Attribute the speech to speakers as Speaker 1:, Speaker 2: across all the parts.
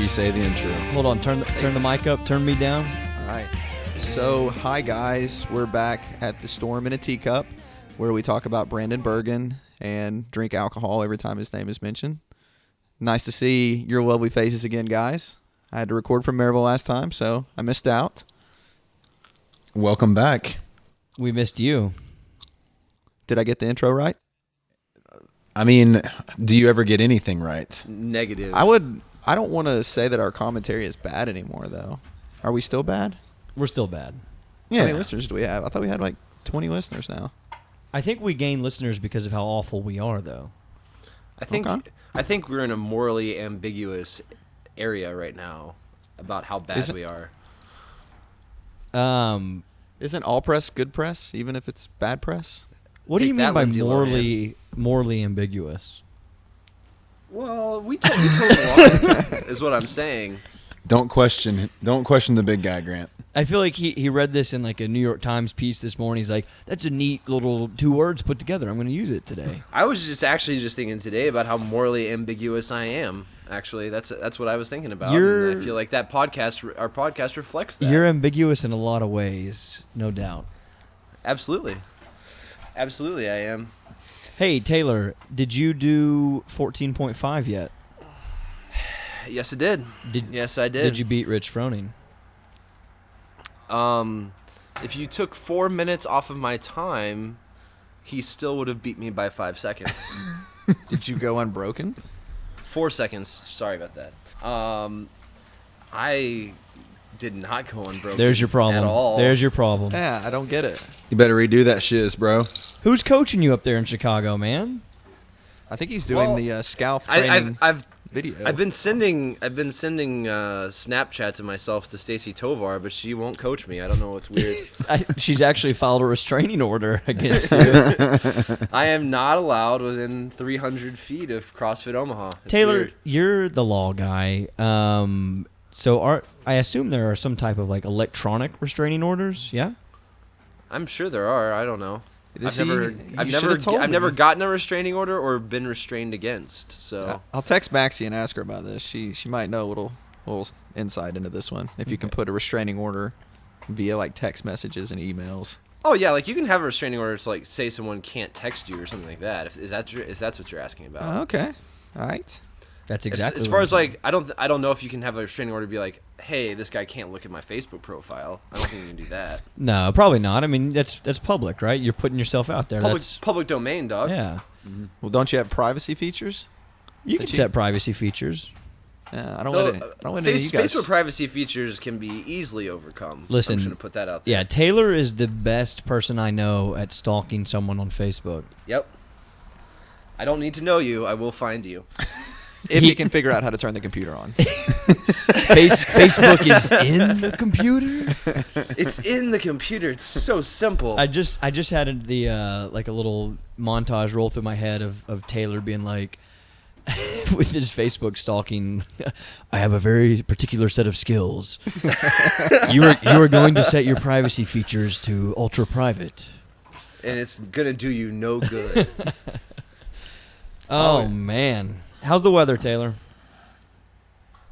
Speaker 1: say the intro.
Speaker 2: Hold on, turn the mic up, turn me down.
Speaker 3: All right. So, hi guys. We're back at the Storm in a Teacup, where we talk about Brandon Bergen and drink alcohol every time his name is mentioned. Nice to see your lovely faces again, guys. I had to record from Maryville last time, so I missed out.
Speaker 1: Welcome back.
Speaker 2: We missed you.
Speaker 3: Did I get the intro right?
Speaker 1: I mean, do you ever get anything right?
Speaker 4: Negative.
Speaker 3: I don't want to say that our commentary is bad anymore, though. Are we still bad?
Speaker 2: We're still bad.
Speaker 3: How many listeners do we have? I thought we had like 20 listeners now.
Speaker 2: I think we gain listeners because of how awful we are, though.
Speaker 4: I think we're in a morally ambiguous area right now about how bad we are.
Speaker 3: Isn't all press good press, even if it's bad press?
Speaker 2: What do you mean by
Speaker 4: Lindsay
Speaker 2: morally ambiguous?
Speaker 4: Well, we told the line, is what I'm saying.
Speaker 1: Don't question the big guy, Grant.
Speaker 2: I feel like he read this in like a New York Times piece this morning. He's like, that's a neat little 2 words put together. I'm going to use it today.
Speaker 4: I was just thinking today about how morally ambiguous I am. Actually, that's what I was thinking about. And I feel like our podcast reflects that.
Speaker 2: You're ambiguous in a lot of ways, no doubt.
Speaker 4: Absolutely, I am.
Speaker 2: Hey, Taylor, did you do 14.5 yet?
Speaker 4: Yes, I did. Yes, I did.
Speaker 2: Did you beat Rich Froning?
Speaker 4: If you took 4 minutes off of my time, he still would have beat me by 5 seconds.
Speaker 3: Did you go unbroken?
Speaker 4: 4 seconds. Sorry about that. I did not go unbroken.
Speaker 2: There's your problem.
Speaker 4: At all.
Speaker 2: There's your problem.
Speaker 3: Yeah, I don't get it.
Speaker 1: You better redo that shiz, bro.
Speaker 2: Who's coaching you up there in Chicago, man?
Speaker 3: I think he's doing the Scalf training video.
Speaker 4: I've been sending Snapchats of myself to Stacy Tovar, but she won't coach me. I don't know what's weird.
Speaker 2: She's actually filed a restraining order against you.
Speaker 4: I am not allowed within 300 feet of CrossFit Omaha. It's
Speaker 2: Taylor,
Speaker 4: weird.
Speaker 2: you're the law guy. So I assume there are some type of like electronic restraining orders, yeah?
Speaker 4: I'm sure there are. I don't know. I've
Speaker 3: told
Speaker 4: never
Speaker 3: me.
Speaker 4: gotten a restraining order or been restrained against. So
Speaker 3: I'll text Maxie and ask her about this. She might know a little insight into this one. If you can put a restraining order via like text messages and emails.
Speaker 4: Oh yeah, like you can have a restraining order to like say someone can't text you or something like that. If that's what you're asking about.
Speaker 3: Okay, all right.
Speaker 2: That's exactly.
Speaker 4: As far as like, I don't know if you can have a restraining order be like, hey, this guy can't look at my Facebook profile. I don't think you can do that.
Speaker 2: No, probably not. I mean, that's public, right? You're putting yourself out there.
Speaker 4: Public domain, dog.
Speaker 2: Yeah.
Speaker 4: Mm-hmm.
Speaker 3: Well, don't you have privacy features?
Speaker 2: You can set privacy features.
Speaker 3: Yeah, I don't want any of you guys.
Speaker 4: Facebook privacy features can be easily overcome.
Speaker 2: Listen,
Speaker 4: I'm just gonna put that out there.
Speaker 2: Yeah, Taylor is the best person I know at stalking someone on Facebook.
Speaker 4: Yep. I don't need to know you. I will find you.
Speaker 3: If you can figure out how to turn the computer on.
Speaker 2: Facebook is in the computer.
Speaker 4: It's in the computer. It's so simple.
Speaker 2: I just had like a little montage roll through my head of Taylor being like, with his Facebook stalking, I have a very particular set of skills. You are going to set your privacy features to ultra private,
Speaker 4: and it's gonna do you no good.
Speaker 2: Oh man. How's the weather, Taylor?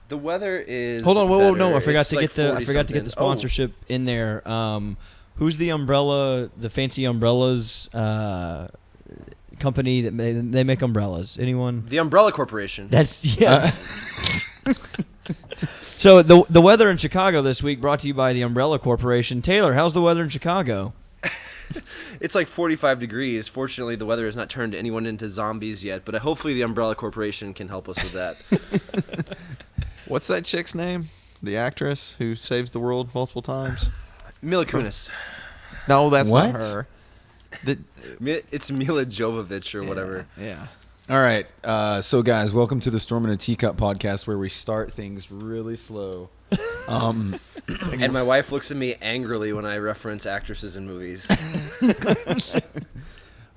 Speaker 4: The weather is.
Speaker 2: Hold on, whoa,
Speaker 4: better.
Speaker 2: no! I forgot
Speaker 4: It's
Speaker 2: to
Speaker 4: like
Speaker 2: get the sponsorship in there. Who's the umbrella, the fancy umbrellas company that they make umbrellas? Anyone?
Speaker 4: The Umbrella Corporation.
Speaker 2: That's yes. So the weather in Chicago this week brought to you by the Umbrella Corporation. Taylor, how's the weather in Chicago?
Speaker 4: It's like 45 degrees. Fortunately, the weather has not turned anyone into zombies yet, but hopefully the Umbrella Corporation can help us with that.
Speaker 3: What's that chick's name? The actress who saves the world multiple times?
Speaker 4: Mila Kunis.
Speaker 3: No, that's
Speaker 1: What?
Speaker 3: not her.
Speaker 4: It's Mila Jovovich or whatever.
Speaker 3: Yeah.
Speaker 1: All right. So, guys, welcome to the Storm in a Teacup podcast where we start things really slow.
Speaker 4: And my wife looks at me angrily when I reference actresses in movies.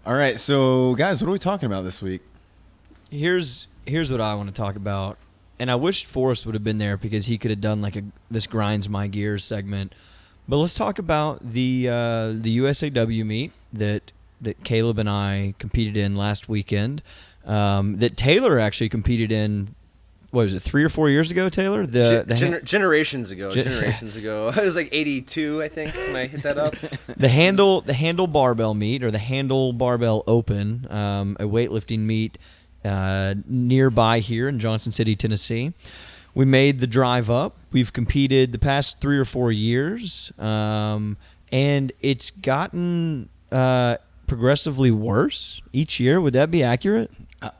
Speaker 1: All right. So, guys, what are we talking about this week?
Speaker 2: Here's what I want to talk about, and I wish Forrest would have been there because he could have done like this grinds my gears segment. But let's talk about the USAW meet that Caleb and I competed in last weekend. That Taylor actually competed in what was it, 3 or 4 years ago, Taylor?
Speaker 4: Generations ago. Generations ago. It was like 82, I think, when I hit that up.
Speaker 2: The Handle Barbell Meet, or the Handle Barbell Open, a weightlifting meet nearby here in Johnson City, Tennessee. We made the drive up. We've competed the past 3 or 4 years, and it's gotten progressively worse each year. Would that be accurate?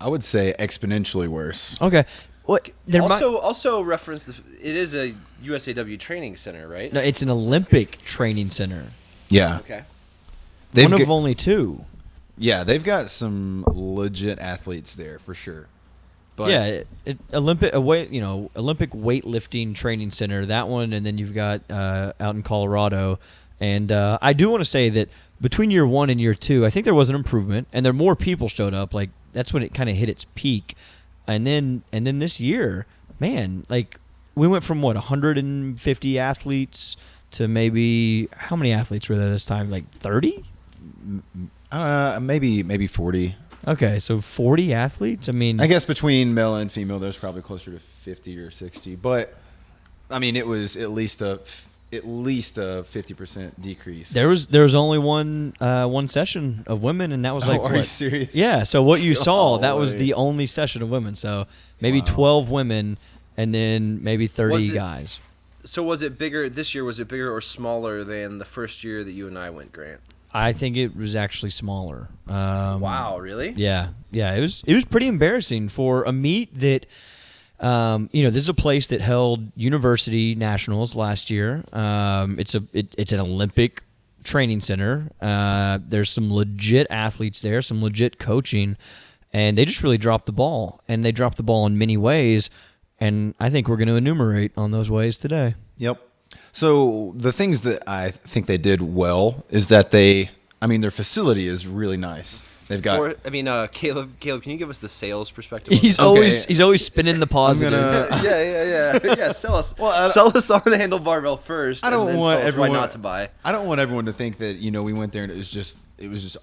Speaker 1: I would say exponentially worse.
Speaker 2: Okay. What?
Speaker 4: Also reference it is a USAW training center, right?
Speaker 2: No, it's an Olympic training center.
Speaker 1: Yeah.
Speaker 4: Okay.
Speaker 2: One of only 2.
Speaker 1: Yeah, they've got some legit athletes there for sure. But
Speaker 2: yeah, Olympic weightlifting training center, that one, and then you've got out in Colorado. And I do want to say that between year 1 and year 2, I think there was an improvement, and there more people showed up. Like, that's when it kind of hit its peak. And then this year, man, like, we went from 150 athletes to maybe, how many athletes were there this time? Like 30?
Speaker 1: Maybe 40.
Speaker 2: Okay, so 40 athletes? I mean,
Speaker 1: I guess between male and female, there's probably closer to 50 or 60. But I mean, it was at least a 50% decrease.
Speaker 2: There was only one session of women, and that was like,
Speaker 1: are you serious?
Speaker 2: Yeah. So what you saw, that was the only session of women. So maybe 12 women, and then maybe 30 guys.
Speaker 4: So was it bigger this year? Was it bigger or smaller than the first year that you and I went, Grant?
Speaker 2: I think it was actually smaller.
Speaker 4: Wow, really?
Speaker 2: Yeah. It was pretty embarrassing for a meet that, this is a place that held university nationals last year. It's an Olympic training center. There's some legit athletes there, some legit coaching, and they just really dropped the ball. And they dropped the ball in many ways, and I think we're going to enumerate on those ways today.
Speaker 1: Yep. So the things that I think they did well is that their facility is really nice. They've got.
Speaker 4: Caleb, can you give us the sales perspective?
Speaker 2: He's always spinning the positive.
Speaker 4: Yeah. Sell us. Sell us on the Handle Barbell first.
Speaker 1: I don't want everyone
Speaker 4: why not to buy.
Speaker 1: I don't want everyone to think that we went there and it was just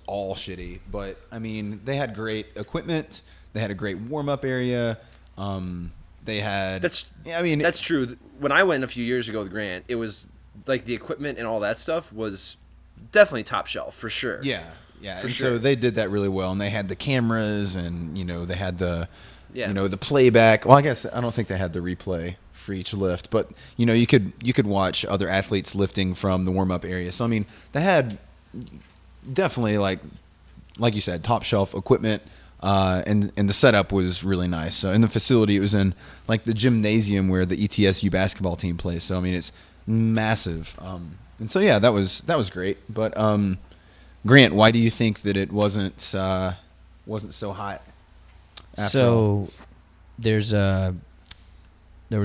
Speaker 1: all shitty. But I mean, they had great equipment. They had a great warm up area. They had.
Speaker 4: That's true. When I went a few years ago with Grant, it was like the equipment and all that stuff was definitely top shelf for sure.
Speaker 1: Yeah. And so they did that really well, and they had the cameras, and they had the, the playback. Well, I guess I don't think they had the replay for each lift, but you could watch other athletes lifting from the warm up area. So I mean, they had definitely like you said, top shelf equipment. And the setup was really nice. So in the facility, it was in like the gymnasium where the ETSU basketball team plays. So I mean, it's massive. And so yeah, that was great. But Grant, why do you think that it wasn't so hot?
Speaker 2: So there was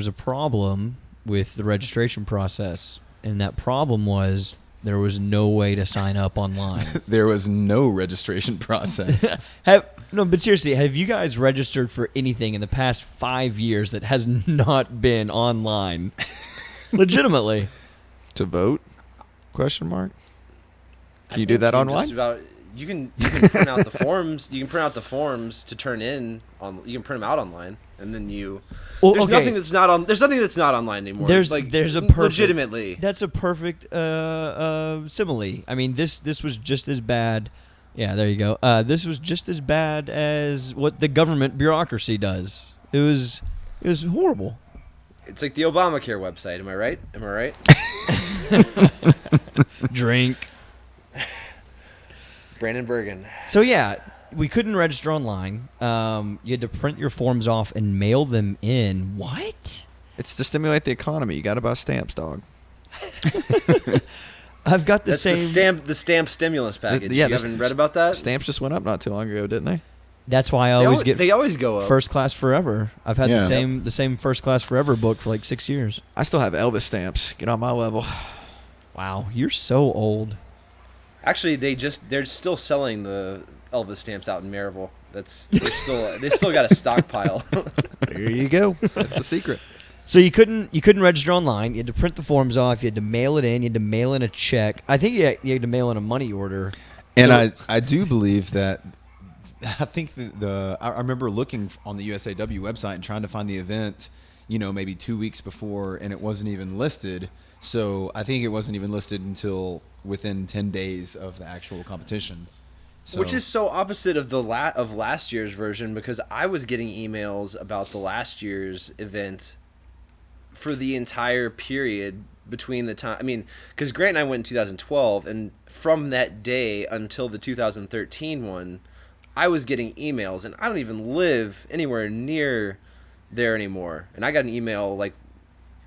Speaker 2: a problem with the registration process, and that problem was there was no way to sign up online.
Speaker 1: There was no registration process.
Speaker 2: But seriously, have you guys registered for anything in the past 5 years that has not been online? Legitimately.
Speaker 3: To vote? Question mark. Can you do that online?
Speaker 4: You can print out the forms. You can print out the forms to turn in on. You can print them out online, and then you. Well, there's nothing that's not on. There's nothing that's not online anymore.
Speaker 2: There's a perfect.
Speaker 4: Legitimately.
Speaker 2: That's a perfect simile. I mean, this was just as bad. Yeah, there you go. This was just as bad as what the government bureaucracy does. It was horrible.
Speaker 4: It's like the Obamacare website. Am I right?
Speaker 2: Drink.
Speaker 4: Brandon Bergen.
Speaker 2: So yeah, we couldn't register online. You had to print your forms off and mail them in. What?
Speaker 3: It's to stimulate the economy. You got to buy stamps, dog.
Speaker 2: I've got
Speaker 4: the stamp stimulus package. You haven't read about that?
Speaker 3: Stamps just went up not too long ago, didn't they?
Speaker 2: That's why I always get.
Speaker 4: They always go up.
Speaker 2: First Class Forever. I've had the same First Class Forever book for like 6 years.
Speaker 3: I still have Elvis stamps. Get on my level.
Speaker 2: Wow, you're so old.
Speaker 4: Actually, they're still selling the Elvis stamps out in Maryville. They still got a stockpile.
Speaker 3: There you go. That's the secret.
Speaker 2: So you couldn't register online. You had to print the forms off. You had to mail it in. You had to mail in a check. I think you had to mail in a money order.
Speaker 1: And I do believe that I think I remember looking on the USAW website and trying to find the event, maybe 2 weeks before, and it wasn't even listed. So I think it wasn't even listed until within 10 days of the actual competition. So,
Speaker 4: which is so opposite of of last year's version, because I was getting emails about the last year's event for the entire period between the time. I mean, because Grant and I went in 2012, and from that day until the 2013 one, I was getting emails, and I don't even live anywhere near there anymore. And I got an email like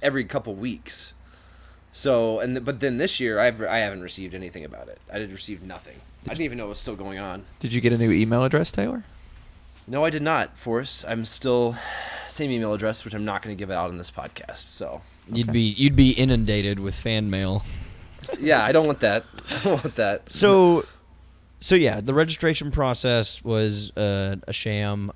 Speaker 4: every couple weeks. So, but then this year, I haven't received anything about it. I did receive nothing. I didn't even know it was still going on.
Speaker 3: Did you get a new email address, Taylor?
Speaker 4: No, I did not, Forrest. I'm still same email address, which I'm not going to give out on this podcast. So
Speaker 2: you'd be inundated with fan mail.
Speaker 4: Yeah, I don't want that. I don't want that.
Speaker 2: So yeah, the registration process was a sham.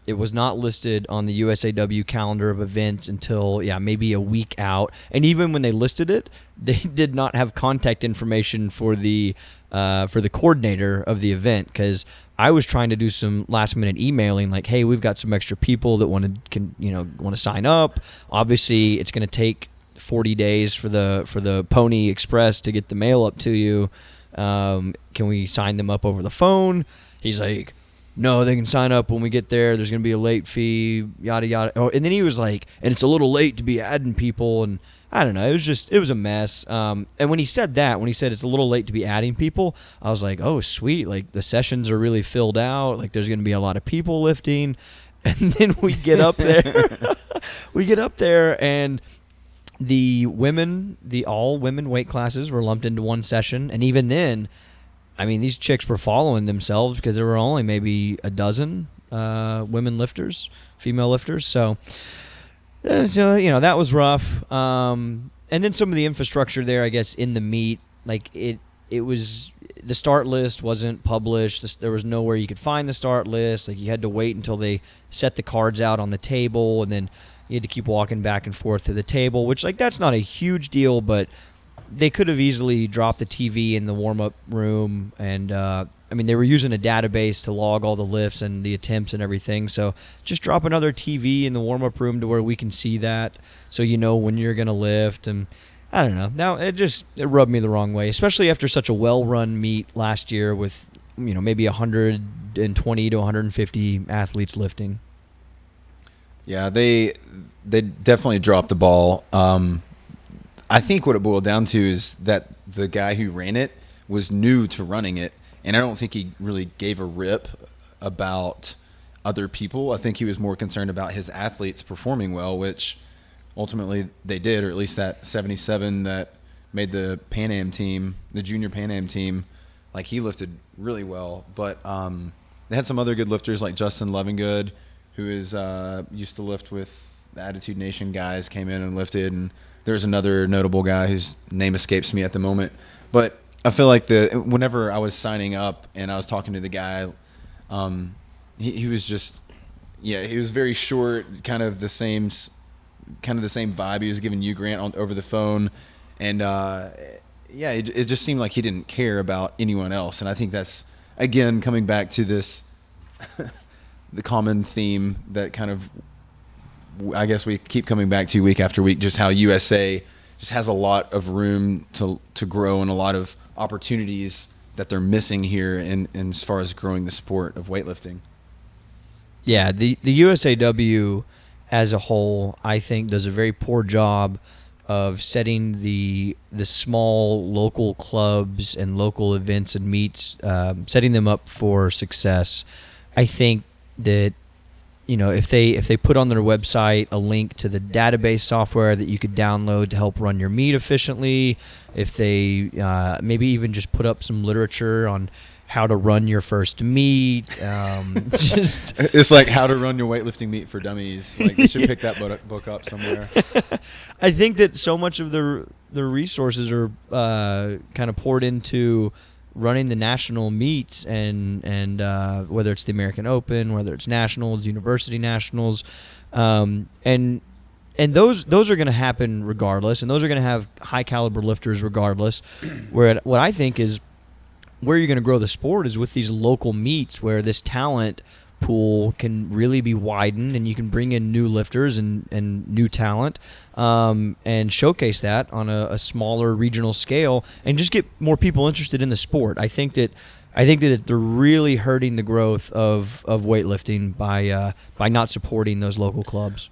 Speaker 2: It was not listed on the USAW calendar of events until maybe a week out. And even when they listed it, they did not have contact information for the coordinator of the event, because I was trying to do some last minute emailing, like, hey, we've got some extra people that want to sign up. Obviously, it's going to take 40 days for the Pony Express to get the mail up to you. Can we sign them up over the phone? He's like, no, they can sign up when we get there. There's going to be a late fee, yada, yada. Oh, and then he was like, and it's a little late to be adding people. And I don't know. It was a mess. And when he said it's a little late to be adding people, I was like, oh, sweet. Like, the sessions are really filled out. Like, there's going to be a lot of people lifting. And then we get up there. And the all women weight classes were lumped into one session. And even then, I mean, these chicks were following themselves, because there were only maybe a dozen female lifters. So that was rough. And then some of the infrastructure there, I guess, in the meet, like it was, the start list wasn't published. There was nowhere you could find the start list. Like, you had to wait until they set the cards out on the table, and then you had to keep walking back and forth to the table, which, like, that's not a huge deal, but they could have easily dropped the TV in the warm-up room. And, they were using a database to log all the lifts and the attempts and everything. So just drop another TV in the warm-up room to where we can see that, so you know when you're going to lift. And I don't know. Now, it rubbed me the wrong way, especially after such a well-run meet last year with, maybe 120 to 150 athletes lifting.
Speaker 1: Yeah, they definitely dropped the ball. I think what it boiled down to is that the guy who ran it was new to running it, and I don't think he really gave a rip about other people. I think he was more concerned about his athletes performing well, which ultimately they did, or at least that 77 that made the Pan Am team, the junior Pan Am team, like, he lifted really well. But they had some other good lifters, like Justin Levengood, who is used to lift with the Attitude Nation guys, came in and lifted. And there's another notable guy whose name escapes me at the moment. But I feel like whenever I was signing up and I was talking to the guy, he was just, he was very short, kind of the same vibe he was giving you, Grant, over the phone. And it just seemed like he didn't care about anyone else. And I think that's, again, coming back to this the common theme that kind of, I guess, we keep coming back to week after week, just how USA just has a lot of room to grow and a lot of opportunities that they're missing here in as far as growing the sport of weightlifting.
Speaker 2: Yeah, the USAW as a whole, I think, does a very poor job of setting the small local clubs and local events and meets, setting them up for success. I think that, if they put on their website a link to the database software that you could download to help run your meet efficiently, if they maybe even just put up some literature on how to run your first meet,
Speaker 1: it's like How to Run Your Weightlifting Meet for Dummies. Like, they should pick that book up somewhere.
Speaker 2: I think that so much of the resources are kind of poured into running the national meets and whether it's the American Open, whether it's nationals, university nationals, and those are going to happen regardless, and those are going to have high caliber lifters regardless. Where what I think is where you're going to grow the sport is with these local meets where this talent pool can really be widened, and you can bring in new lifters and new talent, and showcase that on a smaller regional scale and just get more people interested in the sport. I think that they're really hurting the growth of weightlifting by not supporting those local clubs.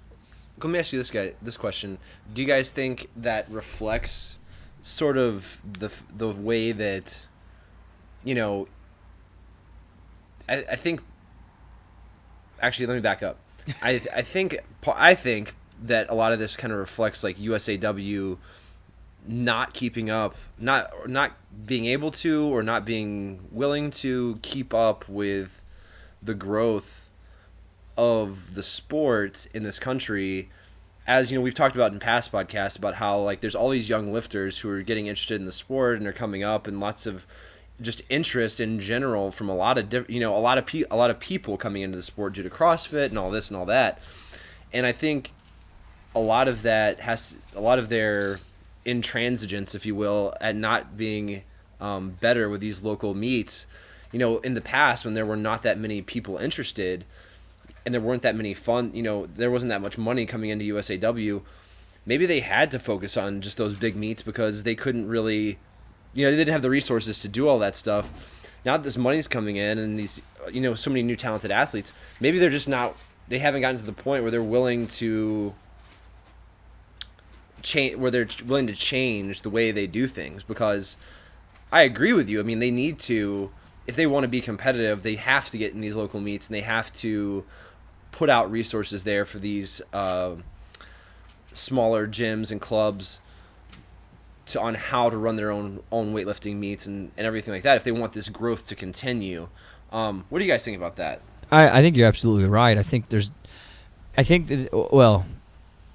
Speaker 4: Let me ask you this question. Do you guys think that reflects sort of the way that, I think, actually, let me back up. I think that a lot of this kind of reflects like USAW not keeping up, not being able to, or not being willing to keep up with the growth of the sport in this country. As we've talked about in past podcasts about how like there's all these young lifters who are getting interested in the sport and they're coming up, and lots of just interest in general from a lot of a lot of people coming into the sport due to CrossFit and all this and all that. And I think a lot of their intransigence, if you will, at not being better with these local meets. In the past, when there were not that many people interested and there weren't that many there wasn't that much money coming into USAW, maybe they had to focus on just those big meets because they couldn't really, they didn't have the resources to do all that stuff. Now that this money's coming in and these, so many new talented athletes, maybe they're just not, they haven't gotten to the point where they're willing to change the way they do things. Because I agree with you. I mean, they need to, if they want to be competitive, they have to get in these local meets and they have to put out resources there for these smaller gyms and clubs on how to run their own weightlifting meets and everything like that if they want this growth to continue. What do you guys think about that?
Speaker 2: I think you're absolutely right.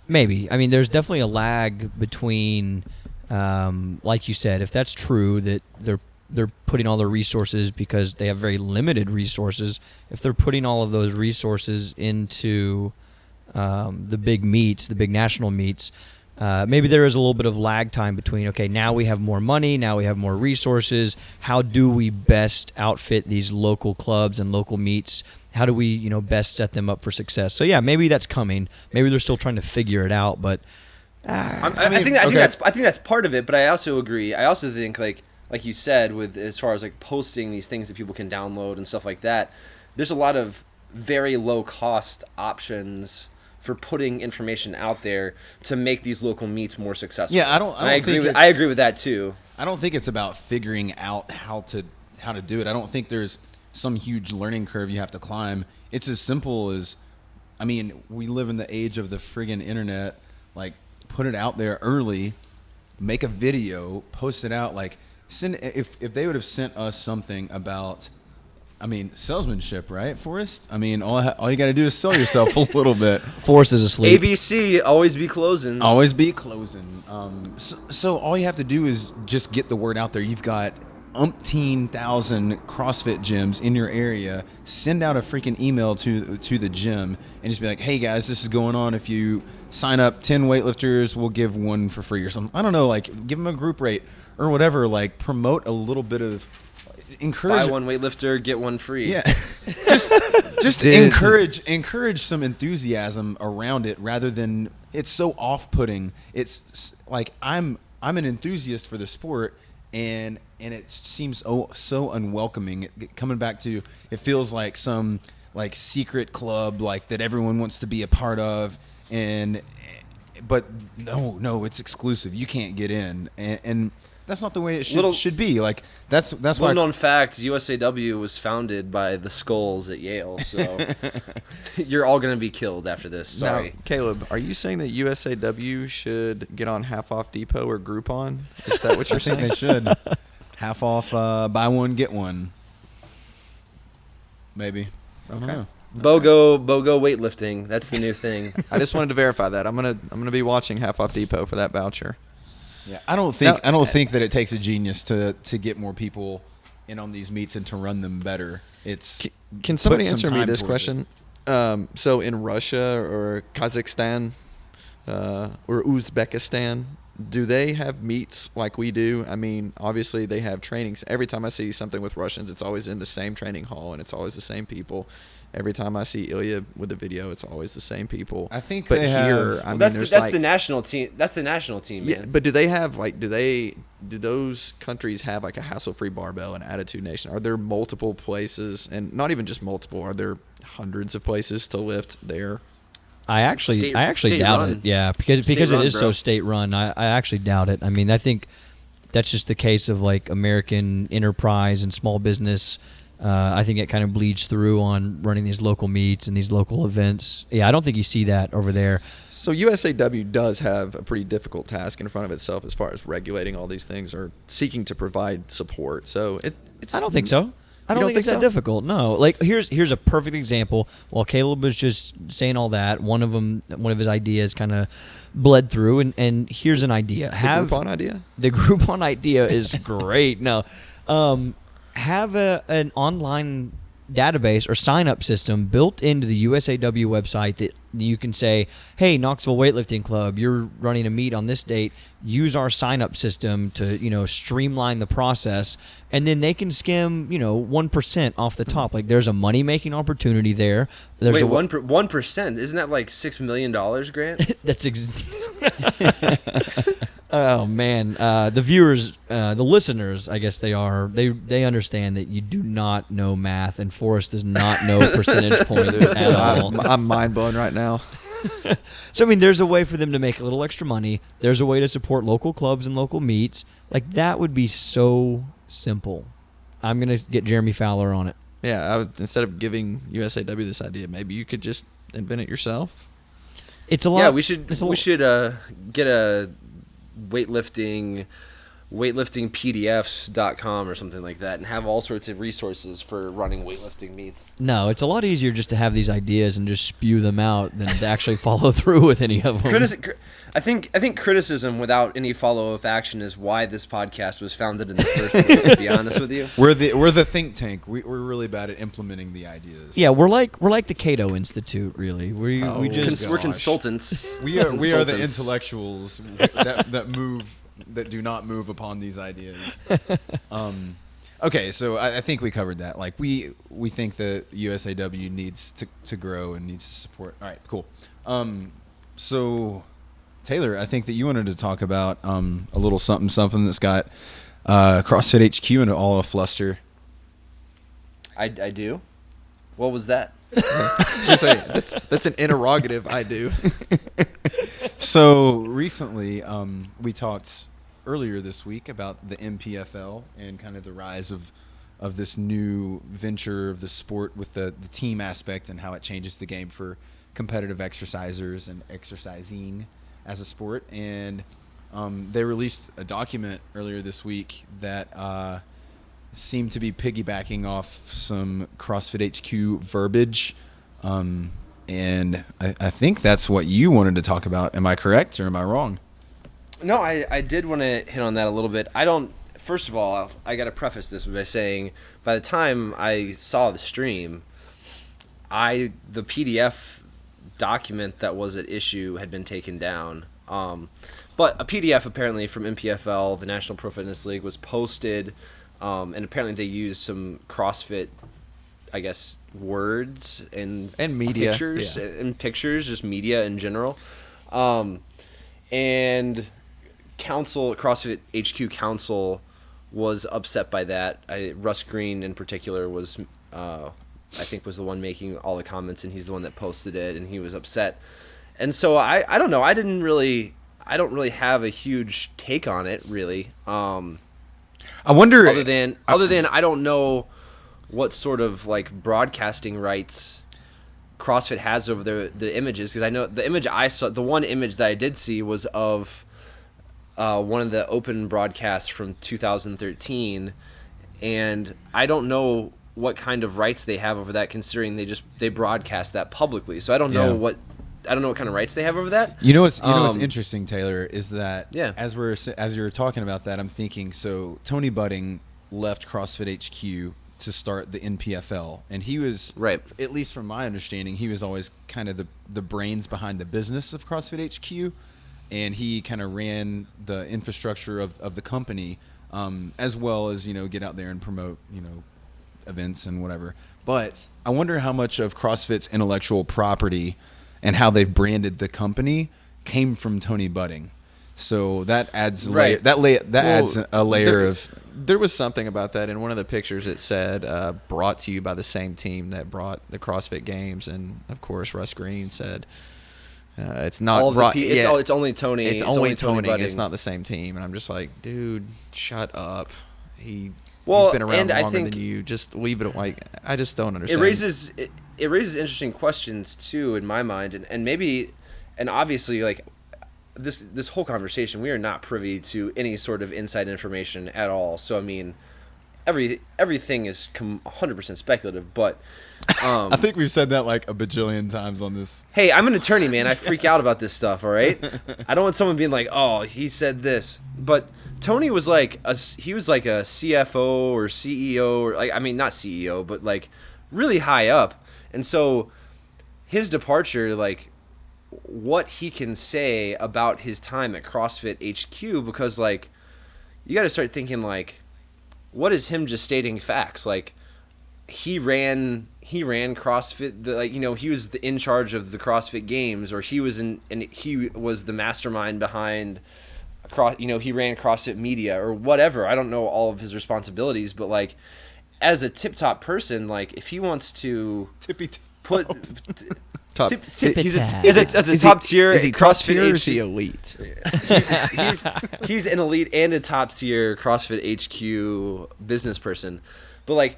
Speaker 2: Maybe. I mean, there's definitely a lag between, like you said, if that's true, that they're putting all their resources because they have very limited resources. If they're putting all of those resources into the big meets, the big national meets, maybe there is a little bit of lag time between, okay, now we have more money, now we have more resources. How do we best outfit these local clubs and local meets? How do we, best set them up for success? So yeah, maybe that's coming. Maybe they're still trying to figure it out, but
Speaker 4: I think that's part of it. But I also agree. I also think like you said, with as far as like posting these things that people can download and stuff like that, there's a lot of very low cost options for putting information out there to make these local meets more successful.
Speaker 1: Yeah, I
Speaker 4: agree with that too.
Speaker 1: I don't think it's about figuring out how to do it. I don't think there's some huge learning curve you have to climb. It's as simple as, we live in the age of the friggin' internet. Like, put it out there early, make a video, post it out. Like, if they would have sent us something about, salesmanship, right, Forrest? All you got to do is sell yourself a little bit.
Speaker 2: Forrest is asleep.
Speaker 4: ABC, always be closing.
Speaker 1: Always be closing. So all you have to do is just get the word out there. You've got umpteen thousand CrossFit gyms in your area. Send out a freaking email to the gym and just be like, hey guys, this is going on. If you sign up 10 weightlifters, we'll give one for free or something. I don't know, like give them a group rate or whatever. Like promote a little bit of, encourage.
Speaker 4: Buy one weightlifter, get one free.
Speaker 1: Yeah, just encourage some enthusiasm around it rather than it's so off-putting. It's like I'm an enthusiast for the sport. And it seems so unwelcoming. Coming back to, it feels like some like secret club like that everyone wants to be a part of, but no, it's exclusive. You can't get in, and that's not the way it should be. Like that's why.
Speaker 4: Little known fact: USAW was founded by the Skulls at Yale. So you're all gonna be killed after this. Sorry,
Speaker 3: now, Caleb. Are you saying that USAW should get on Half Off Depot or Groupon? Is that what you're saying?
Speaker 1: I think they should. Half off, buy one get one. Maybe.
Speaker 3: Okay.
Speaker 4: BOGO weightlifting. That's the new thing.
Speaker 3: I just wanted to verify that. I'm gonna be watching Half Off Depot for that voucher.
Speaker 1: Yeah, I don't think that it takes a genius to get more people in on these meets and to run them better.
Speaker 3: Can somebody answer me this question? So in Russia or Kazakhstan or Uzbekistan, do they have meets like we do? I mean, obviously they have trainings. Every time I see something with Russians, it's always in the same training hall, and it's always the same people. Every time I see Ilya with a video, it's always the same people.
Speaker 1: I think
Speaker 3: but
Speaker 1: they
Speaker 3: here,
Speaker 1: have,
Speaker 3: I mean,
Speaker 4: that's
Speaker 3: like,
Speaker 4: the national team. That's the national team,
Speaker 3: yeah,
Speaker 4: man.
Speaker 3: but do they have like do those countries have like a hassle-free barbell and Attitude Nation? Are there multiple places, and not even just multiple? Are there hundreds of places to lift there?
Speaker 2: I actually
Speaker 4: State
Speaker 2: doubt
Speaker 4: run.
Speaker 2: it. Yeah, because it
Speaker 4: run,
Speaker 2: is
Speaker 4: bro.
Speaker 2: so state run. I actually doubt it. I mean, I think that's just the case of like American enterprise and small business. I think it kind of bleeds through on running these local meets and these local events. Yeah, I don't think you see that over there.
Speaker 3: So USAW does have a pretty difficult task in front of itself as far as regulating all these things or seeking to provide support. So it's.
Speaker 2: I don't think so. I
Speaker 3: You
Speaker 2: don't think it's that
Speaker 3: so?
Speaker 2: difficult. No, like here's a perfect example. While Caleb was just saying all that, one of his ideas kind of bled through, and here's an idea.
Speaker 3: The Groupon idea?
Speaker 2: The Groupon idea is great. No, have an online database or sign-up system built into the USAW website that you can say, hey, Knoxville Weightlifting Club, you're running a meet on this date. Use our sign-up system to, streamline the process. And then they can skim, 1% off the top. Like, there's a money-making opportunity there. There's
Speaker 4: Wait, 1%? Isn't that like $6 million, Grant?
Speaker 2: That's oh man, the viewers, the listeners, I guess they understand that you do not know math, and Forrest does not know percentage points at all.
Speaker 3: I'm mind blown right now.
Speaker 2: So I mean, there's a way for them to make a little extra money. There's a way to support local clubs and local meets. Like that would be so simple. I'm gonna get Jeremy Fowler on it.
Speaker 3: Yeah, instead of giving USAW this idea, maybe you could just invent it yourself.
Speaker 2: It's a lot.
Speaker 4: Yeah, we should get a weightliftingpdfs.com or something like that and have all sorts of resources for running weightlifting meets.
Speaker 2: No, it's a lot easier just to have these ideas and just spew them out than to actually follow through with any of them.
Speaker 4: I think criticism without any follow-up action is why this podcast was founded in the first place, to be honest with you.
Speaker 1: We're the think tank. We're really bad at implementing the ideas.
Speaker 2: Yeah, we're like the Cato Institute, really. We're
Speaker 4: consultants.
Speaker 1: We are the intellectuals that do not move upon these ideas. Okay, so I think we covered that. Like we think that USAW needs to grow and needs to support. All right, cool. So Taylor, I think that you wanted to talk about a little something that's got CrossFit HQ in all a fluster.
Speaker 4: I do. What was that?
Speaker 3: That's an interrogative. I do.
Speaker 1: So recently, we talked earlier this week about the NPFL and kind of the rise of this new venture of the sport with the team aspect and how it changes the game for competitive exercisers and exercising as a sport. And they released a document earlier this week that seemed to be piggybacking off some CrossFit HQ verbiage. And I think that's what you wanted to talk about. Am I correct or am I wrong?
Speaker 4: No, I did want to hit on that a little bit. First of all, I got to preface this by saying by the time I saw the stream, the PDF document that was at issue had been taken down. But a PDF apparently from NPFL, the National Pro Fitness League, was posted, and apparently they used some CrossFit, I guess, words and
Speaker 3: media,
Speaker 4: pictures, and pictures, just media in general. And CrossFit HQ Council was upset by that. Russ Green in particular was, I think, was the one making all the comments, and he's the one that posted it, and he was upset. And so I don't know. I don't really have a huge take on it, really.
Speaker 1: I wonder.
Speaker 4: Other than I don't know what sort of like broadcasting rights CrossFit has over the images, because I know the image I saw, the one image that I did see was of one of the open broadcasts from 2013, and I don't know what kind of rights they have over that, considering they broadcast that publicly. So I don't know what kind of rights they have over that.
Speaker 1: You know what's interesting, Taylor, is that as you're talking about that, I'm thinking, so Tony Budding left CrossFit HQ to start the NPFL, and he was,
Speaker 4: right,
Speaker 1: at least from my understanding, he was always kind of the brains behind the business of CrossFit HQ. and he kind of ran the infrastructure of the company, as well as, get out there and promote, events and whatever. But I wonder how much of CrossFit's intellectual property and how they've branded the company came from Tony Budding. So that adds adds a layer of.
Speaker 3: There was something about that in one of the pictures. It said brought to you by the same team that brought the CrossFit Games, and of course Russ Green said it's not brought.
Speaker 4: It's only Tony.
Speaker 3: It's only Tony.
Speaker 4: Budding.
Speaker 3: It's not the same team. And I'm just like, dude, shut up. He's
Speaker 4: Well,
Speaker 3: been around
Speaker 4: and I
Speaker 3: longer
Speaker 4: think
Speaker 3: than you. Just leave it. Like, I just don't understand.
Speaker 4: It raises interesting questions too in my mind, and maybe, and obviously, like this whole conversation, we are not privy to any sort of inside information at all. So I mean, everything is 100% speculative. But
Speaker 1: I think we've said that like a bajillion times on this.
Speaker 4: Hey, I'm an attorney, man. I freak out about this stuff. All right, I don't want someone being like, "Oh, he said this," but Tony was like a CFO or CEO, or like, I mean, not CEO, but like really high up. And so his departure, like what he can say about his time at CrossFit HQ, because like you got to start thinking like, what is him just stating facts? Like he ran CrossFit, he was in charge of the CrossFit Games, or he was he was the mastermind behind he ran CrossFit Media or whatever. I don't know all of his responsibilities, but like as a tip-top person, like if he wants to put
Speaker 3: top,
Speaker 4: he's a top tier.
Speaker 3: Is he top tier or is he elite?
Speaker 4: He's an elite and a top tier CrossFit HQ business person, but like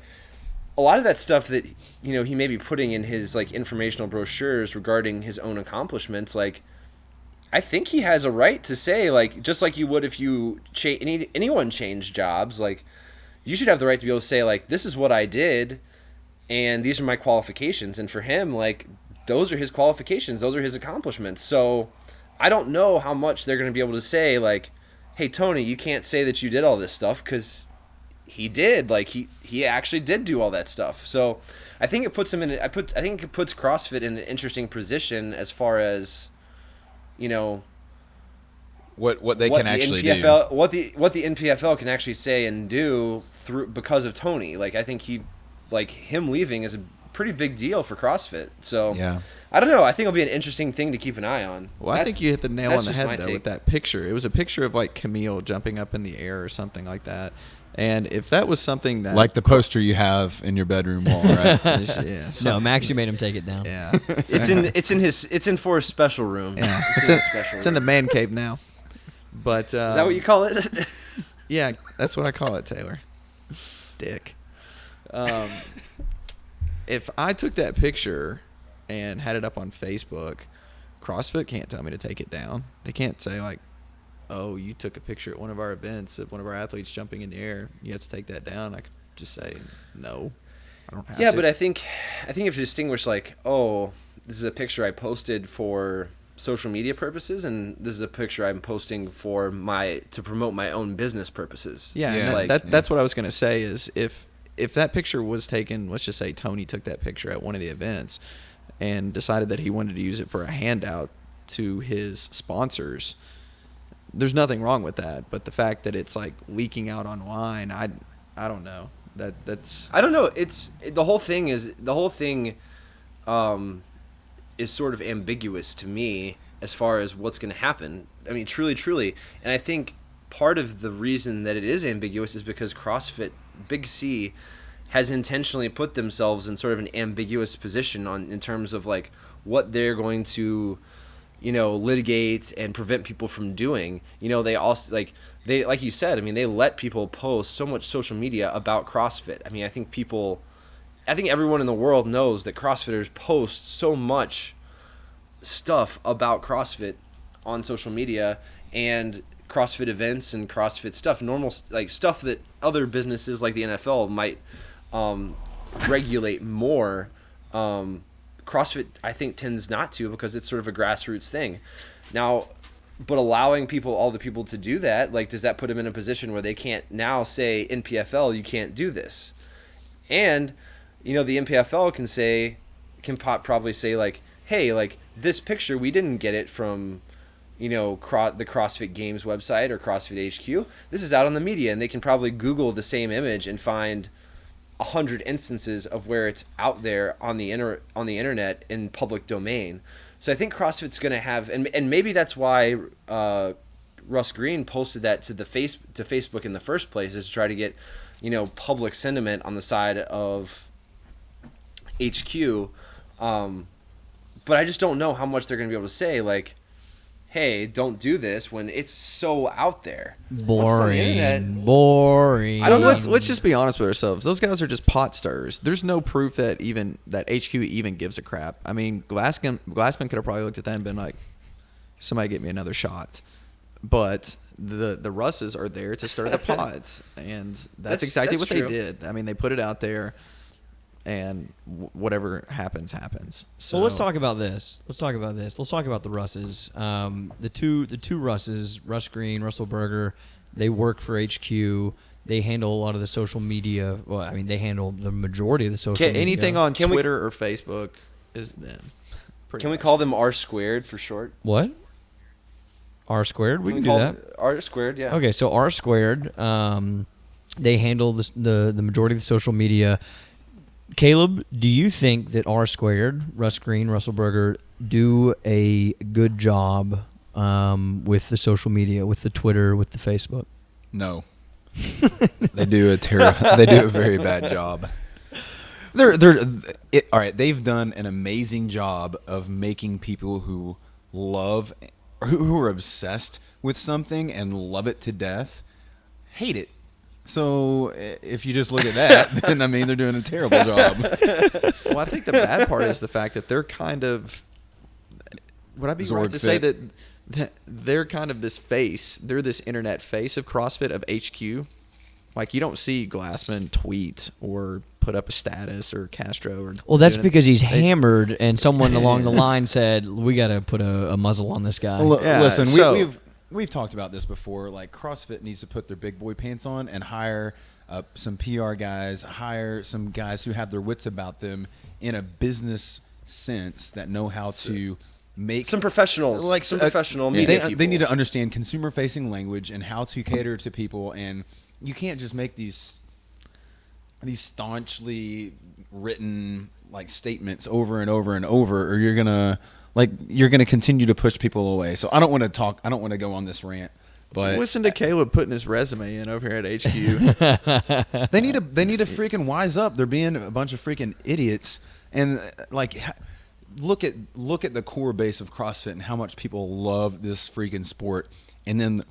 Speaker 4: a lot of that stuff that he may be putting in his like informational brochures regarding his own accomplishments, like I think he has a right to say, like, just like you would if you anyone changed jobs, like you should have the right to be able to say, like, this is what I did and these are my qualifications. And for him, like, those are his qualifications, those are his accomplishments. So I don't know how much they're going to be able to say, like, hey, Tony, you can't say that you did all this stuff, because he did. Like, he actually did do all that stuff. So I think it puts him in I think it puts CrossFit in an interesting position as far as
Speaker 1: what they can actually do,
Speaker 4: what the NPFL can actually say and do because of Tony. Like, I think him leaving is a pretty big deal for CrossFit. So
Speaker 1: yeah,
Speaker 4: I don't know. I think it'll be an interesting thing to keep an eye on.
Speaker 3: Well, I think you hit the nail on the head though with that picture. It was a picture of like Camille jumping up in the air or something like that. And if that was something that,
Speaker 1: like the poster you have in your bedroom wall, right?
Speaker 3: Yeah.
Speaker 2: No, Max, you made him take it down.
Speaker 3: Yeah.
Speaker 4: It's in Forrest's special room.
Speaker 3: Yeah. It's in the man cave now. But
Speaker 4: is that what you call it?
Speaker 3: Yeah, that's what I call it, Taylor. Dick. If I took that picture and had it up on Facebook, CrossFit can't tell me to take it down. They can't say like, oh, you took a picture at one of our events of one of our athletes jumping in the air, you have to take that down. I could just say, no, I don't have to.
Speaker 4: Yeah, but I think you have to distinguish, like, oh, this is a picture I posted for social media purposes, and this is a picture I'm posting for to promote my own business purposes.
Speaker 3: Yeah. That's what I was going to say is if that picture was taken, let's just say Tony took that picture at one of the events and decided that he wanted to use it for a handout to his sponsors, there's nothing wrong with that. But the fact that it's like leaking out online, I don't know. That's
Speaker 4: I don't know. The whole thing is sort of ambiguous to me as far as what's going to happen. I mean, truly, and I think part of the reason that it is ambiguous is because CrossFit Big C has intentionally put themselves in sort of an ambiguous position in terms of like what they're going to litigate and prevent people from doing. They also like you said, I mean, they let people post so much social media about CrossFit. I mean, I think everyone in the world knows that CrossFitters post so much stuff about CrossFit on social media and CrossFit events and CrossFit stuff, normal like stuff that other businesses like the NFL might regulate more. CrossFit, I think, tends not to, because it's sort of a grassroots thing. Now, but allowing all the people to do that, like, does that put them in a position where they can't now say, NPFL, you can't do this? And, the NPFL can probably say, like, hey, like, this picture, we didn't get it from, the CrossFit Games website or CrossFit HQ. This is out on the media, and they can probably Google the same image and find 100 instances of where it's out there on the internet in public domain. So I think CrossFit's going to have, and maybe that's why Russ Green posted that to Facebook in the first place, is to try to get public sentiment on the side of HQ. But I just don't know how much they're going to be able to say, like, hey, don't do this, when it's so out there.
Speaker 2: Boring.
Speaker 4: I don't know.
Speaker 3: Let's just be honest with ourselves. Those guys are just pot stirrers. There's no proof that HQ even gives a crap. I mean, Glassman could have probably looked at that and been like, somebody get me another shot. But the Russes are there to stir the pot, and that's exactly what
Speaker 4: true.
Speaker 3: they did. I mean, they put it out there, and whatever happens. So
Speaker 2: well, let's talk about this. Let's talk about the Russes. The two Russes, Russ Green, Russell Berger, they work for HQ. They handle a lot of the social media. Well, I mean, they handle the majority of the social media.
Speaker 3: Anything on Twitter or Facebook is them.
Speaker 4: Can we call them R squared for short?
Speaker 2: What? R squared? We can do that.
Speaker 4: R squared, yeah.
Speaker 2: Okay, so R squared, they handle the majority of the social media. Caleb, do you think that R squared, Russ Green, Russell Berger, do a good job with the social media, with the Twitter, with the Facebook?
Speaker 1: No. They do a very bad job. All right, they've done an amazing job of making people who love, who are obsessed with something and love it to death, hate it. So if you just look at that, then I mean they're doing a terrible job.
Speaker 3: Well, I think the bad part is the fact that they're kind of. Would I be right to say that they're kind of this face? They're this internet face of CrossFit, of HQ. Like, you don't see Glassman tweet or put up a status or Castro or.
Speaker 2: Well, that's because he's hammered, and someone along the line said, "We got to put a muzzle on this guy."
Speaker 1: Well,
Speaker 3: Yeah,
Speaker 1: listen,
Speaker 3: so-
Speaker 1: we've talked about this before. Like, CrossFit needs to put their big boy pants on and hire some PR guys, hire some guys who have their wits about them in a business sense that know how to make
Speaker 4: some professionals,
Speaker 1: like
Speaker 4: some professional media people.
Speaker 1: They need to understand consumer-facing language and how to cater to people. And you can't just make these staunchly written like statements over and over and over, or you're gonna continue to push people away. So I don't want to go on this rant, but
Speaker 3: listen to Caleb putting his resume in over here at HQ.
Speaker 1: they need to freaking wise up. They're being a bunch of freaking idiots, and like look at the core base of CrossFit and how much people love this freaking sport. And then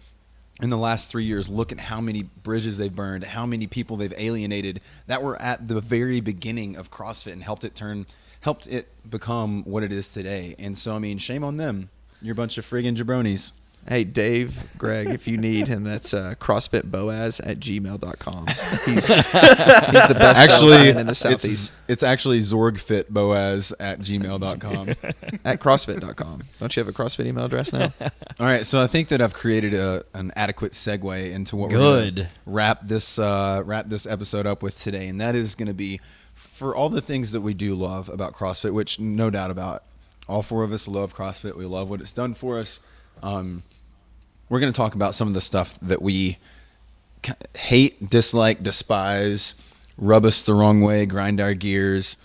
Speaker 1: in the last 3 years, look at how many bridges they've burned, how many people they've alienated that were at the very beginning of CrossFit and helped it become what it is today. And so, I mean, shame on them. You're a bunch of friggin' jabronis.
Speaker 3: Hey, Dave, Greg, if you need him, that's CrossFitBoaz@gmail.com. He's the best salesman in the Southeast.
Speaker 1: It's actually ZorgFitBoaz@gmail.com.
Speaker 3: At CrossFit.com. Don't you have a CrossFit email address now?
Speaker 1: All right, so I think that I've created an adequate segue into what we're going to wrap this episode up with today, and that is going to be for all the things that we do love about CrossFit, which no doubt about, all four of us love CrossFit. We love what it's done for us. We're going to talk about some of the stuff that we hate, dislike, despise, rub us the wrong way, grinds our gears,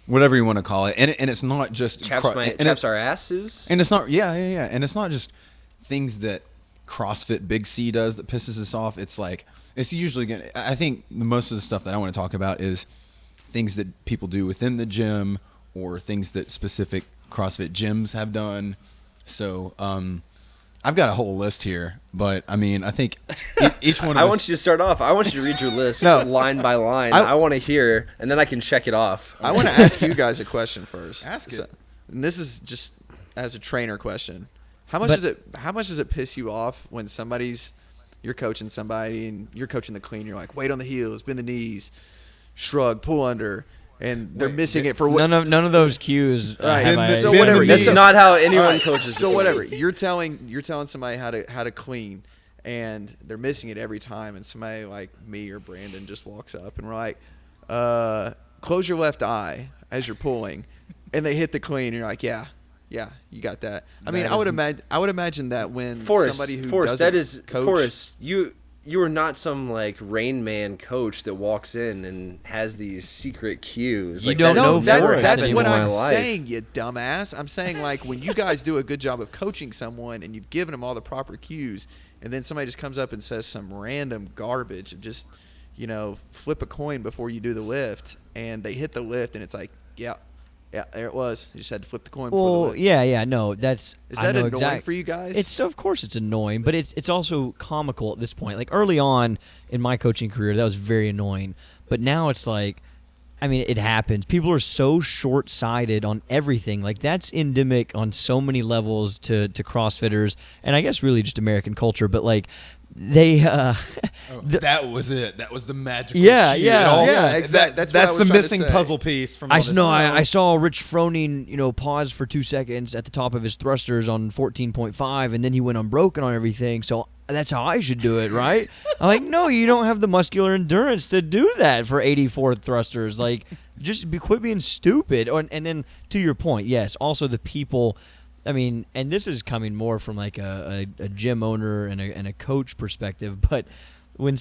Speaker 1: whatever you want to call it. And it's not just
Speaker 4: chaps our asses.
Speaker 1: And it's not and it's not just things that CrossFit Big C does that pisses us off. It's like it's usually going to, I think most of the stuff that I want to talk about is things that people do within the gym or things that specific CrossFit gyms have done. So, I've got a whole list here, but I mean, I think each one of
Speaker 4: I
Speaker 1: us.
Speaker 4: want you to start off. I want you to read your list line by line. I want to hear, and then I can check it off.
Speaker 3: I want to ask you guys a question first.
Speaker 1: Ask it.
Speaker 3: And this is just as a trainer question. How much does it piss you off when you're coaching somebody and you're coaching the clean, you're like, weight on the heels, bend the knees, shrug, pull under, and they're missing it for what?
Speaker 2: None of those cues.
Speaker 3: Right.
Speaker 1: So whatever.
Speaker 4: That's not how anyone coaches.
Speaker 3: So whatever. You're telling somebody how to clean, and they're missing it every time. And somebody like me or Brandon just walks up, and we're like, "Close your left eye as you're pulling," and they hit the clean. And you're like, "Yeah, Yeah, you got that. I mean, I would imagine that when
Speaker 4: Forrest,
Speaker 3: somebody who
Speaker 4: Forrest,
Speaker 3: doesn't
Speaker 4: that is
Speaker 3: coach,
Speaker 4: Forrest. You are not some like Rain Man coach that walks in and has these secret cues.
Speaker 2: You
Speaker 4: Like,
Speaker 2: don't know Forrest
Speaker 3: that's
Speaker 2: anymore
Speaker 3: what I'm
Speaker 4: in my life.
Speaker 3: saying, you dumbass. I'm saying, like, when you guys do a good job of coaching someone and you've given them all the proper cues, and then somebody just comes up and says some random garbage of just, flip a coin before you do the lift, and they hit the lift, and it's like, yeah, there it was. You just had to flip the coin before the lift.
Speaker 2: No, that's
Speaker 3: Is that annoying for you guys?
Speaker 2: Of course it's annoying, but it's also comical at this point. Like early on in my coaching career, that was very annoying. But now it's like, I mean, it happens. People are so short-sighted on everything. Like that's endemic on so many levels to CrossFitters, and I guess really just American culture. But like they,
Speaker 1: that was it. That was the magical.
Speaker 2: Yeah,
Speaker 1: key.
Speaker 3: yeah, exactly.
Speaker 1: That's the missing puzzle piece from.
Speaker 2: I saw Rich Froning, pause for 2 seconds at the top of his thrusters on 14.5, and then he went unbroken on everything. So that's how I should do it, right? I'm like, no, you don't have the muscular endurance to do that for 84 thrusters. Like, just quit being stupid. And then to your point, yes, also the people. I mean, and this is coming more from like a gym owner and a coach perspective, but when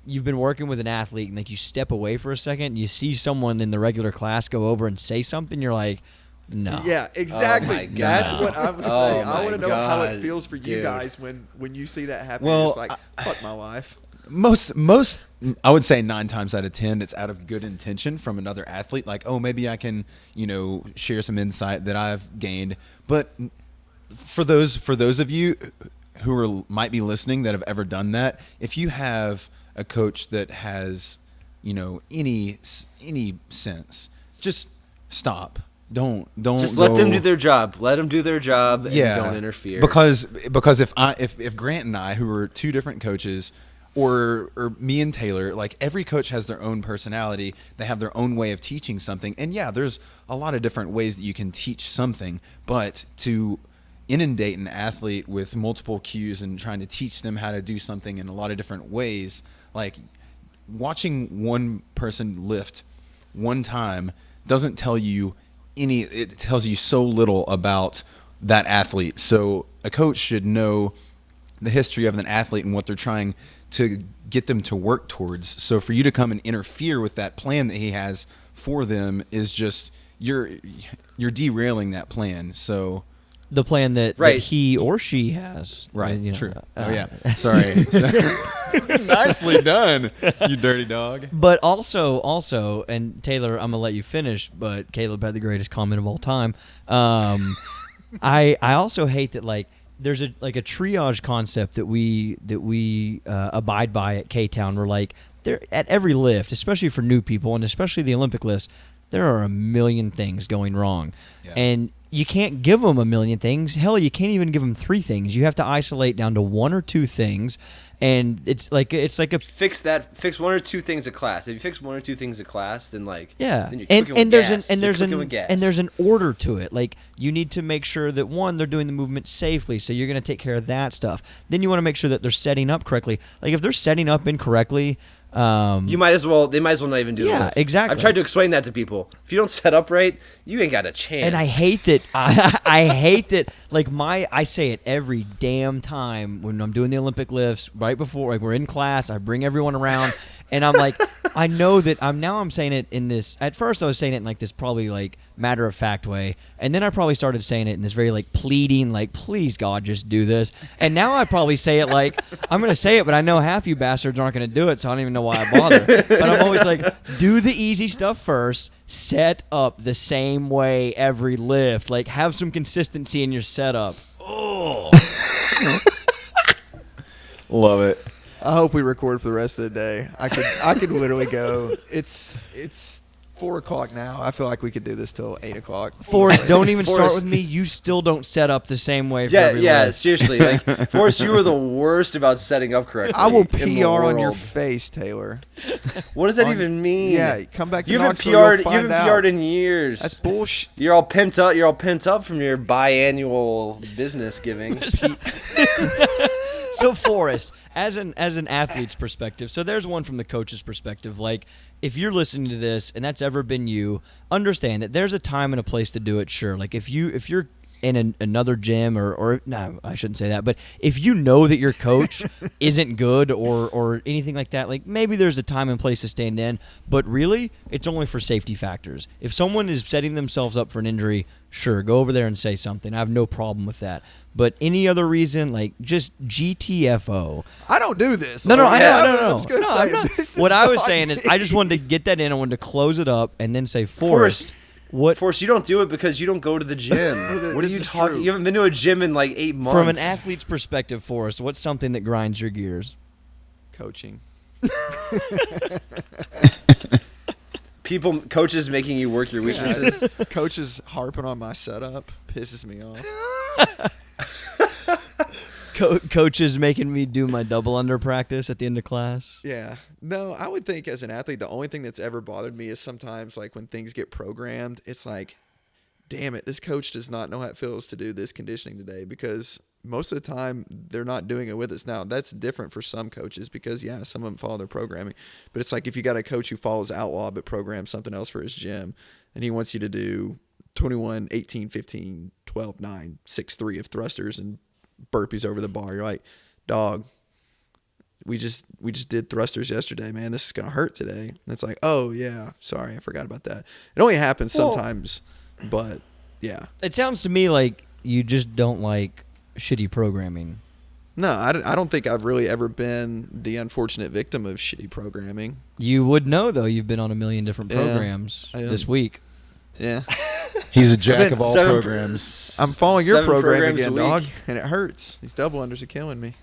Speaker 2: you've been working with an athlete and like you step away for a second, you see someone in the regular class go over and say something, you're like, no.
Speaker 3: Yeah, exactly. That's what I was saying. I want to know how it
Speaker 4: God,
Speaker 3: feels for you
Speaker 4: dude.
Speaker 3: guys when you see that happen.
Speaker 1: Well,
Speaker 3: You're just like, fuck my life.
Speaker 1: Most I would say 9 times out of 10 it's out of good intention from another athlete, like, oh, maybe I can share some insight that I've gained. But for those of you who might be listening that have ever done that, if you have a coach that has any sense, just stop. Don't
Speaker 4: just let them do their job. Let them do their job and don't interfere.
Speaker 1: Because if Grant and I, who are two different coaches, or me and Taylor, like every coach has their own personality. They have their own way of teaching something. And yeah, there's a lot of different ways that you can teach something, but to inundate an athlete with multiple cues and trying to teach them how to do something in a lot of different ways, like watching one person lift one time doesn't tell you it tells you so little about that athlete. So a coach should know the history of an athlete and what they're trying to get them to work towards. So for you to come and interfere with that plan that he has for them is just you're derailing that plan. So
Speaker 2: the plan that he or she has.
Speaker 1: Right. True. Sorry. Nicely done, you dirty dog.
Speaker 2: But also, and Taylor, I'm gonna let you finish, but Caleb had the greatest comment of all time. I also hate that like there's a triage concept that we abide by at K-Town. Where like there at every lift, especially for new people and especially the Olympic lifts, there are a million things going wrong, and you can't give them a million things. Hell, you can't even give them 3 things. You have to isolate down to 1 or 2 things, and it's like a
Speaker 4: fix 1 or 2 things a class. If you fix 1 or 2 things a class, then like then you're
Speaker 2: and there's an order to it. Like you need to make sure that 1, they're doing the movement safely, so you're going to take care of that stuff. Then you want to make sure that they're setting up correctly. Like if they're setting up incorrectly. They might as well not even do it. Yeah, exactly.
Speaker 4: I've tried to explain that to people. If you don't set up right, you ain't got a chance.
Speaker 2: And I hate that. I hate that. Like I say it every damn time when I'm doing the Olympic lifts. Right before, like we're in class, I bring everyone around, and I'm like, I know that I'm saying it in this. At first, I was saying it in like this probably like matter of fact way, and then I probably started saying it in this very like pleading, like please God, just do this. And now I probably say it like I'm gonna say it, but I know half you bastards aren't gonna do it, so I don't even know why I bother. But I'm always like, do the easy stuff first. Set up the same way every lift. Like have some consistency in your setup. Oh,
Speaker 1: love it.
Speaker 3: I hope we record for the rest of the day. I could literally go. It's 4:00 now. I feel like we could do this till 8:00.
Speaker 2: Forrest, don't even start with me. You still don't set up the same way for every lift.
Speaker 4: Seriously. Like, Forrest, you are the worst about setting up correctly.
Speaker 3: I will PR on your face, Taylor.
Speaker 4: What does that even mean?
Speaker 3: Yeah, come back to
Speaker 4: you
Speaker 3: Knoxville.
Speaker 4: You haven't PR'd in years.
Speaker 3: That's bullshit.
Speaker 4: You're all pent up. You're all pent up from your biannual business giving.
Speaker 2: So Forrest, as an athlete's perspective, so there's one from the coach's perspective. Like, if you're listening to this and that's ever been you, understand that there's a time and a place to do it. Sure, like if you're in another gym or no, I shouldn't say that, but if you know that your coach isn't good or anything like that, like maybe there's a time and place to stand in, but really it's only for safety factors. If someone is setting themselves up for an injury, sure, go over there and say something. I have no problem with that. But any other reason, like just GTFO.
Speaker 3: I don't do this.
Speaker 2: No,
Speaker 3: I
Speaker 2: know. What I was
Speaker 3: not
Speaker 2: saying is
Speaker 3: me.
Speaker 2: I just wanted to get that in. I wanted to close it up and then say, Forrest, what
Speaker 4: Forrest, you don't do it because you don't go to the gym. What are you talking?
Speaker 3: True.
Speaker 4: You haven't been to a gym in like 8 months.
Speaker 2: from an athlete's perspective, Forrest, what's something that grinds your gears?
Speaker 3: Coaching.
Speaker 4: Coaches making you work your weaknesses.
Speaker 3: Coaches harping on my setup pisses me off.
Speaker 2: Coaches making me do my double under practice at the end of class.
Speaker 3: Yeah. No, I would think as an athlete, the only thing that's ever bothered me is sometimes like when things get programmed, it's like, damn it, this coach does not know how it feels to do this conditioning today, because most of the time they're not doing it with us. Now, that's different for some coaches because, yeah, some of them follow their programming. But it's like if you got a coach who follows Outlaw but programs something else for his gym and he wants you to do 21, 18, 15, 12, 9, 6, 3 of thrusters and burpees over the bar. You're like, dog, we just did thrusters yesterday, man. This is going to hurt today. And it's like, oh, yeah, sorry, I forgot about that. It only happens sometimes, but, yeah.
Speaker 2: It sounds to me like you just don't like shitty programming.
Speaker 3: No, I don't think I've really ever been the unfortunate victim of shitty programming.
Speaker 2: You would know, though. You've been on a million different programs this week.
Speaker 3: Yeah.
Speaker 1: He's a jack of all programs.
Speaker 3: I'm following your
Speaker 4: 7
Speaker 3: program
Speaker 4: programs
Speaker 3: again,
Speaker 4: a
Speaker 3: dog,
Speaker 4: week.
Speaker 3: and it hurts. These double unders are killing me.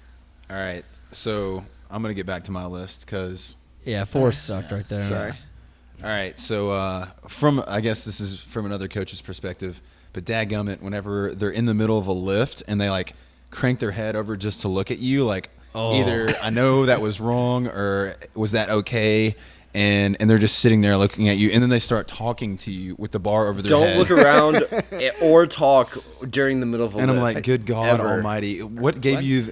Speaker 1: All right, so I'm gonna get back to my list because
Speaker 2: Yeah, Forrest sucked right there.
Speaker 3: Sorry.
Speaker 1: all right, so I guess this is from another coach's perspective, but dadgummit, whenever they're in the middle of a lift and they like crank their head over just to look at you, like either I know that was wrong or was that okay, and they're just sitting there looking at you, and then they start talking to you with the bar over their head.
Speaker 4: Don't look around or talk during the middle of a
Speaker 1: And
Speaker 4: lift.
Speaker 1: I'm like, good God
Speaker 4: Ever.
Speaker 1: Almighty, what gave you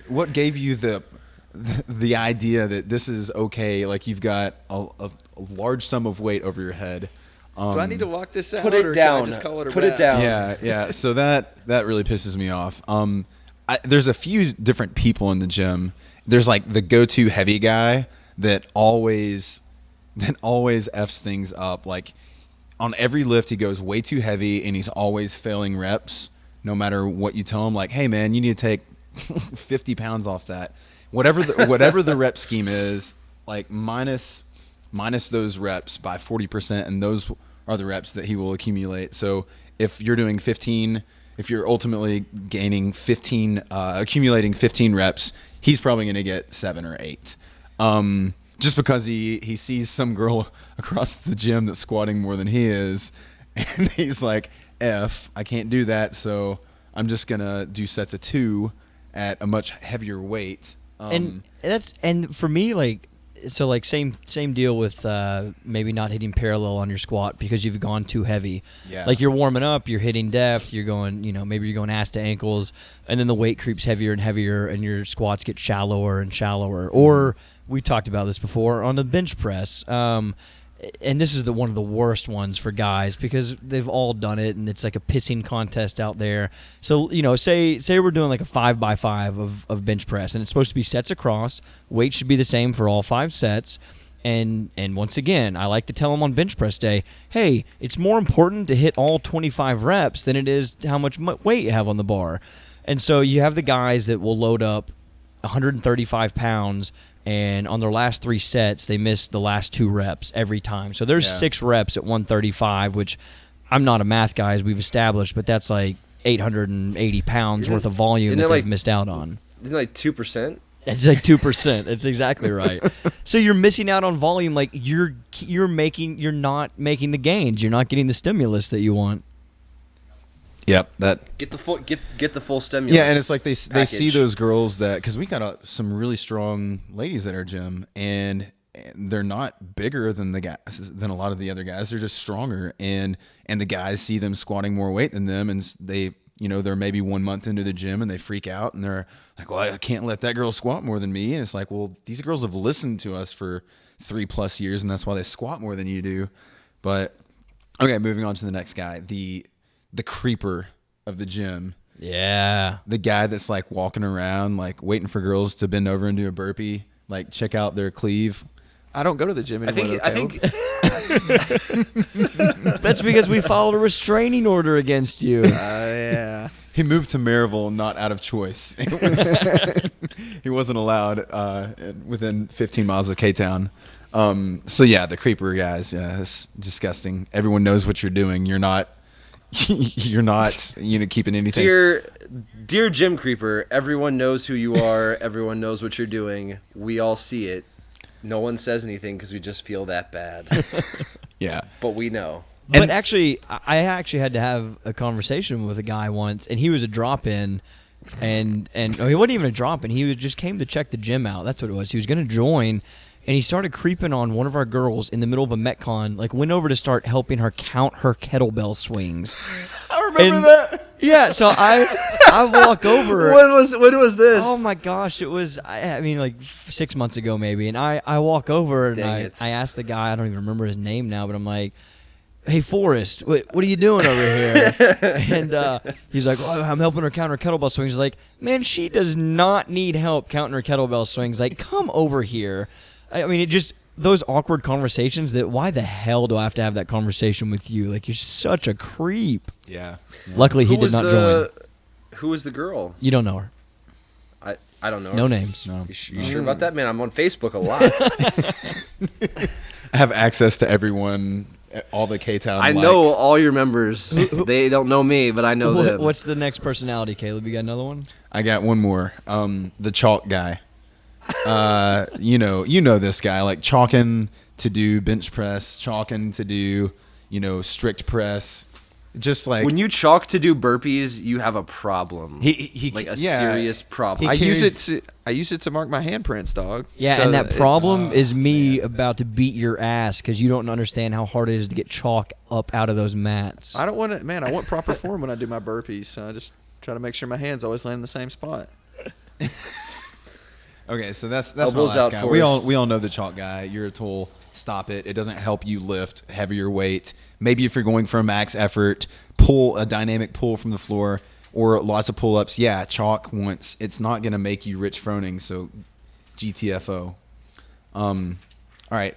Speaker 1: the idea that this is okay? Like you've got a large sum of weight over your head.
Speaker 3: Do I need to lock this out?
Speaker 4: Put
Speaker 3: or
Speaker 4: it
Speaker 3: can I
Speaker 4: down.
Speaker 3: just call it a
Speaker 4: Put it
Speaker 3: wrap?
Speaker 4: down.
Speaker 1: Yeah. So that really pisses me off. There's a few different people in the gym. There's like the go-to heavy guy that always F's things up. Like on every lift, he goes way too heavy and he's always failing reps no matter what you tell him. Like, hey man, you need to take 50 pounds off that. Whatever the rep scheme is, like minus those reps by 40%, and those are the reps that he will accumulate. So if you're doing 15, if you're ultimately gaining 15, accumulating 15 reps, he's probably going to get 7 or 8. Just because he sees some girl across the gym that's squatting more than he is, and he's like, I can't do that, so I'm just going to do sets of 2 at a much heavier weight.
Speaker 2: And for me, like, so like same deal with maybe not hitting parallel on your squat because you've gone too heavy.
Speaker 1: Yeah.
Speaker 2: Like you're warming up, you're hitting depth, you're going, maybe you're going ass to ankles, and then the weight creeps heavier and heavier, and your squats get shallower and shallower. Or we talked about this before on the bench press. And this is one of the worst ones for guys because they've all done it, and it's like a pissing contest out there. So, say we're doing like a 5x5 of bench press, and it's supposed to be sets across. Weight should be the same for all 5 sets. And once again, I like to tell them on bench press day, hey, it's more important to hit all 25 reps than it is how much weight you have on the bar. And so you have the guys that will load up 135 pounds, and on their last 3 sets, they miss the last 2 reps every time. So there's 6 reps at 135, which I'm not a math guy, as we've established, but that's like 880 pounds worth of volume that they've missed out on.
Speaker 4: Isn't it like 2%?
Speaker 2: It's like 2%. That's exactly right. So you're missing out on volume. Like you're not making the gains. You're not getting the stimulus that you want.
Speaker 1: Yep, that.
Speaker 4: Get the full stimulus.
Speaker 1: Yeah, and it's like they see those girls that, because we got some really strong ladies at our gym, and they're not bigger than the guys, than a lot of the other guys. They're just stronger, and the guys see them squatting more weight than them, and they, they're maybe 1 month into the gym and they freak out and they're like, well, I can't let that girl squat more than me. And it's like, well, these girls have listened to us for 3+ years, and that's why they squat more than you do. But okay, moving on to the next guy, the creeper of the gym.
Speaker 2: Yeah.
Speaker 1: The guy that's like walking around, like waiting for girls to bend over and do a burpee, like check out their cleave.
Speaker 3: I don't go to the gym anymore.
Speaker 4: I think
Speaker 2: That's because we followed a restraining order against you.
Speaker 3: Yeah.
Speaker 1: He moved to Maryville not out of choice. He wasn't allowed within 15 miles of K-Town. So yeah, the creeper guys, yeah, it's disgusting. Everyone knows what you're doing. You're not keeping anything.
Speaker 4: Dear Gym Creeper, everyone knows who you are. Everyone knows what you're doing. We all see it. No one says anything because we just feel that bad.
Speaker 1: Yeah.
Speaker 4: But we know.
Speaker 2: But actually, I actually had to have a conversation with a guy once, and he was a drop-in, and he wasn't even a drop-in. He just came to check the gym out. That's what it was. He was going to join, and he started creeping on one of our girls in the middle of a Metcon, like went over to start helping her count her kettlebell swings.
Speaker 1: I remember that.
Speaker 2: Yeah, so I walk over.
Speaker 4: When was this?
Speaker 2: Oh my gosh, it was I mean like 6 months ago maybe, and I walk over and I ask the guy, I don't even remember his name now, but I'm like, "Hey Forrest, what are you doing over here?" And he's like, "Oh, I'm helping her count her kettlebell swings." He's like, "Man, she does not need help counting her kettlebell swings. Like, come over here." I mean, it just those awkward conversations that why the hell do I have to have that conversation with you? Like, you're such a creep.
Speaker 1: Yeah.
Speaker 2: Luckily, he did not join.
Speaker 4: Who was the girl?
Speaker 2: You don't know her.
Speaker 4: I don't know her.
Speaker 2: No names.
Speaker 1: No.
Speaker 4: You sure about that, man? I'm on Facebook a lot.
Speaker 1: I have access to everyone, all the K-Town
Speaker 4: I know all your members. They don't know me, but I know them.
Speaker 2: What's the next personality, Caleb? You got another one?
Speaker 1: I got one more. The chalk guy. You know this guy, like chalking to do bench press, chalking to do, strict press. Just like
Speaker 4: when you chalk to do burpees, you have a problem.
Speaker 1: He
Speaker 4: like a serious problem.
Speaker 3: I use it to mark my handprints, dog.
Speaker 2: Yeah,
Speaker 3: So
Speaker 2: and that problem is me
Speaker 1: man.
Speaker 2: about to beat your ass because you don't understand how hard it is to get chalk up out of those mats.
Speaker 3: I don't want to, man. I want proper form when I do my burpees, so I just try to make sure my hands always land in the same spot.
Speaker 1: Okay, so that's my
Speaker 4: Elbows
Speaker 1: last
Speaker 4: out
Speaker 1: guy.
Speaker 4: for
Speaker 1: We
Speaker 4: us.
Speaker 1: all know the chalk guy. You're a tool. Stop it. It doesn't help you lift heavier weight. Maybe if you're going for a max effort, pull a dynamic pull from the floor or lots of pull-ups. Yeah, chalk once. It's not going to make you Rich Froning, so GTFO. All right.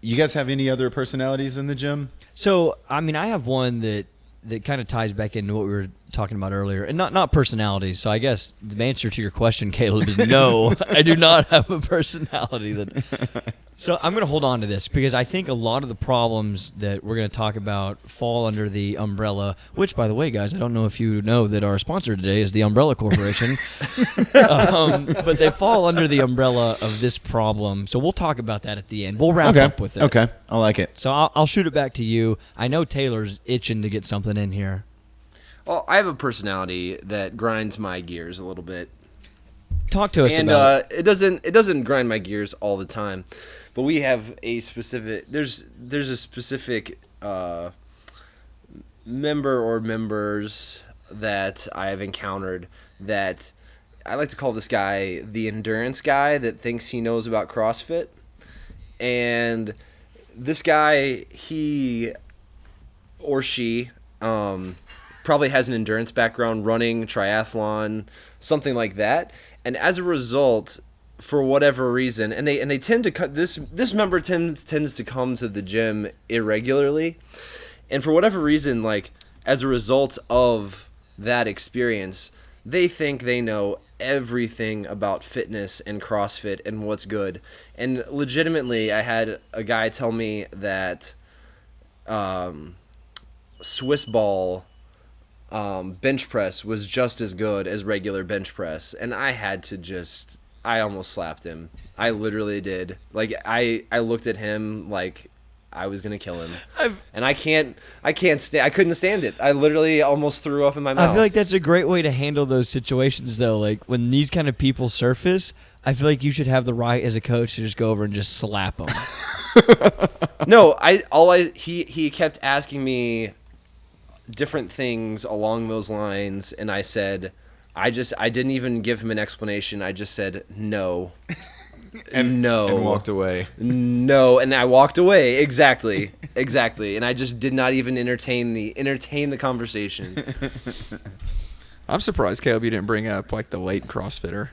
Speaker 1: You guys have any other personalities in the gym?
Speaker 2: So, I mean, I have one that kind of ties back into what we were talking about earlier, and not personalities. So I guess the answer to your question, Caleb, is no. I do not have a personality that. So I'm going to hold on to this because I think a lot of the problems that we're going to talk about fall under the umbrella. Which, by the way, guys, I don't know if you know that our sponsor today is the Umbrella Corporation, but they fall under the umbrella of this problem. So we'll talk about that at the end. We'll wrap up with it.
Speaker 1: Okay, I like it.
Speaker 2: So I'll shoot it back to you. I know Taylor's itching to get something in here.
Speaker 4: Well, I have a personality that grinds my gears a little bit.
Speaker 2: Talk to us
Speaker 4: And
Speaker 2: about it.
Speaker 4: it doesn't grind my gears all the time, but we have a specific there's a specific member or members that I have encountered that I like to call this guy the endurance guy that thinks he knows about CrossFit. And this guy, he or she probably has an endurance background, running, triathlon, something like that. And as a result, for whatever reason, and they tend to cut this member tends to come to the gym irregularly, and for whatever reason, like as a result of that experience, they think they know everything about fitness and CrossFit and what's good. And legitimately, I had a guy tell me that Swiss ball bench press was just as good as regular bench press, and I almost slapped him. I literally did. Like I looked at him like I was gonna kill him, and I couldn't stand it. I literally almost threw up in my mouth.
Speaker 2: I feel like that's a great way to handle those situations, though. Like when these kind of people surface, I feel like you should have the right as a coach to just go over and just slap them.
Speaker 4: No, he kept asking me different things along those lines, and I said, I didn't even give him an explanation. I just said no. no.
Speaker 1: And walked away.
Speaker 4: No, and I walked away. Exactly. And I just did not even entertain the conversation.
Speaker 3: I'm surprised, Caleb, you didn't bring up like the late CrossFitter,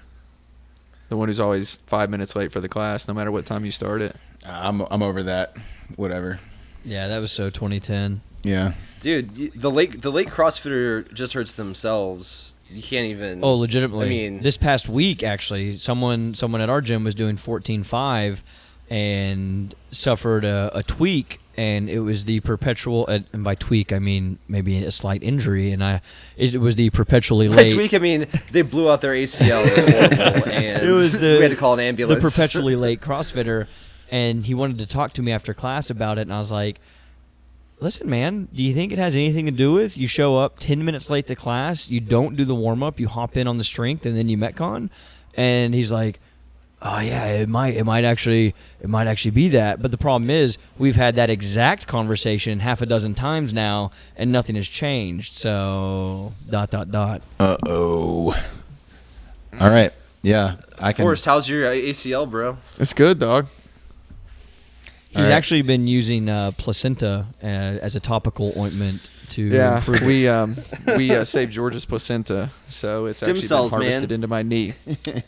Speaker 3: the one who's always 5 minutes late for the class, no matter what time you start it.
Speaker 1: I'm over that. Whatever.
Speaker 2: Yeah, that was so 2010.
Speaker 1: Yeah.
Speaker 4: Dude, the late CrossFitter just hurts themselves. You can't even.
Speaker 2: Oh, legitimately.
Speaker 4: I mean,
Speaker 2: this past week, actually, someone at our gym was doing 14.5 and suffered a tweak, and it was the perpetual. And by tweak, I mean maybe a slight injury, and it was the perpetually late.
Speaker 4: By tweak, I mean they blew out their ACL. It was horrible, and
Speaker 2: it was
Speaker 4: we had to call an ambulance.
Speaker 2: The perpetually late CrossFitter, and he wanted to talk to me after class about it, and I was like, listen, man, do you think it has anything to do with you show up 10 minutes late to class, you don't do the warm-up, you hop in on the strength, and then you Metcon? And he's like, oh, yeah, it might actually be that. But the problem is we've had that exact conversation half a dozen times now, and nothing has changed. So, ...
Speaker 1: Uh-oh. All right. Yeah, I can.
Speaker 4: Forrest, how's your ACL, bro?
Speaker 3: It's good, dog.
Speaker 2: He's actually been using placenta as a topical ointment to improve it.
Speaker 3: We saved George's placenta, so it's
Speaker 4: Stem
Speaker 3: actually
Speaker 4: cells,
Speaker 3: been harvested
Speaker 4: man.
Speaker 3: into my knee.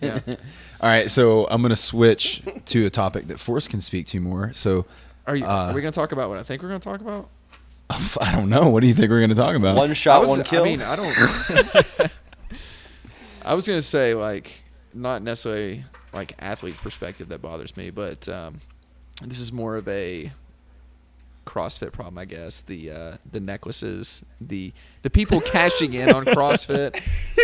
Speaker 3: Yeah.
Speaker 1: All right, so I'm going to switch to a topic that Forrest can speak to more. So,
Speaker 3: Are we going to talk about what I think we're going to talk about?
Speaker 1: I don't know. What do you think we're going to talk about?
Speaker 4: One shot, one kill.
Speaker 3: I mean, I don't. I was going to say, like, not necessarily like athlete perspective that bothers me, but this is more of a CrossFit problem, I guess. The necklaces, the people cashing in on CrossFit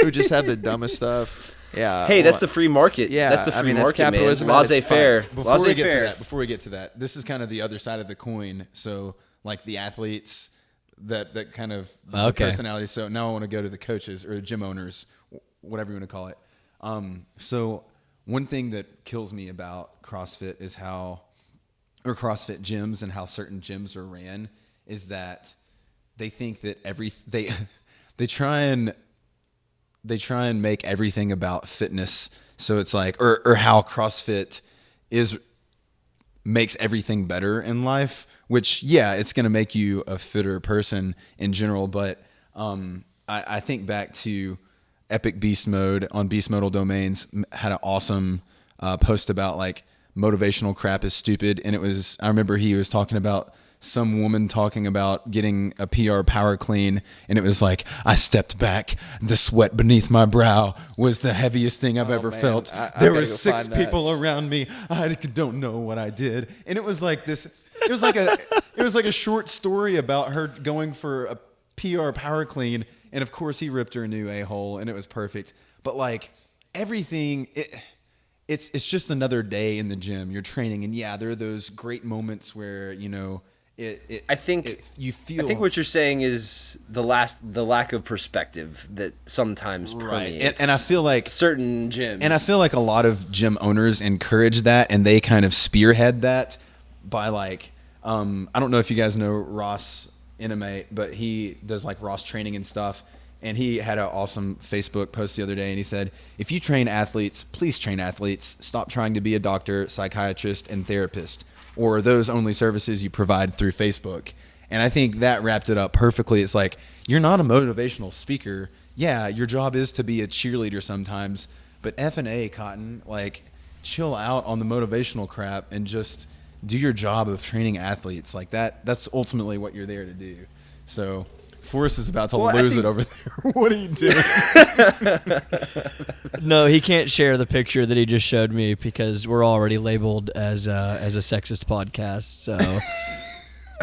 Speaker 3: who just have the dumbest stuff. Yeah.
Speaker 4: Hey, that's the free market.
Speaker 3: Yeah,
Speaker 4: that's the free
Speaker 3: that's
Speaker 4: market,
Speaker 3: capitalism
Speaker 4: man.
Speaker 3: at its
Speaker 4: Laissez-faire.
Speaker 1: Before we get to that, this is kind of the other side of the coin. So, like the athletes, that kind of the personalities. So now I want to go to the coaches or the gym owners, whatever you want to call it. So one thing that kills me about CrossFit is or CrossFit gyms and how certain gyms are ran is that they think that they try and make everything about fitness. So it's like, or how CrossFit makes everything better in life, which, yeah, it's going to make you a fitter person in general. But I think back to Epic Beast Mode on Beast Modal Domains had an awesome post about like motivational crap is stupid. And I remember he was talking about some woman talking about getting a PR power clean, and it was like, I stepped back, the sweat beneath my brow was the heaviest thing I've ever felt. There were 6 people around me. I don't know what I did. And it was like this, it was like a short story about her going for a PR power clean, and of course he ripped her a new a-hole, and it was perfect. But like everything, it's just another day in the gym. You're training, and yeah, there are those great moments where, you know, I think
Speaker 4: what you're saying is the lack of perspective that sometimes permeates.
Speaker 1: And I feel like
Speaker 4: certain gyms,
Speaker 1: and I feel like a lot of gym owners encourage that, and they kind of spearhead that by like, I don't know if you guys know Ross Intimate, but he does like Ross training and stuff. And he had an awesome Facebook post the other day, and he said, if you train athletes, please train athletes. Stop trying to be a doctor, psychiatrist, and therapist, or those only services you provide through Facebook. And I think that wrapped it up perfectly. It's like, you're not a motivational speaker. Yeah, your job is to be a cheerleader sometimes, but F&A, Cotton, like, chill out on the motivational crap and just do your job of training athletes. Like that's ultimately what you're there to do. So Forrest is about to lose it over there. What are you doing?
Speaker 2: No, he can't share the picture that he just showed me because we're already labeled as a sexist podcast. So,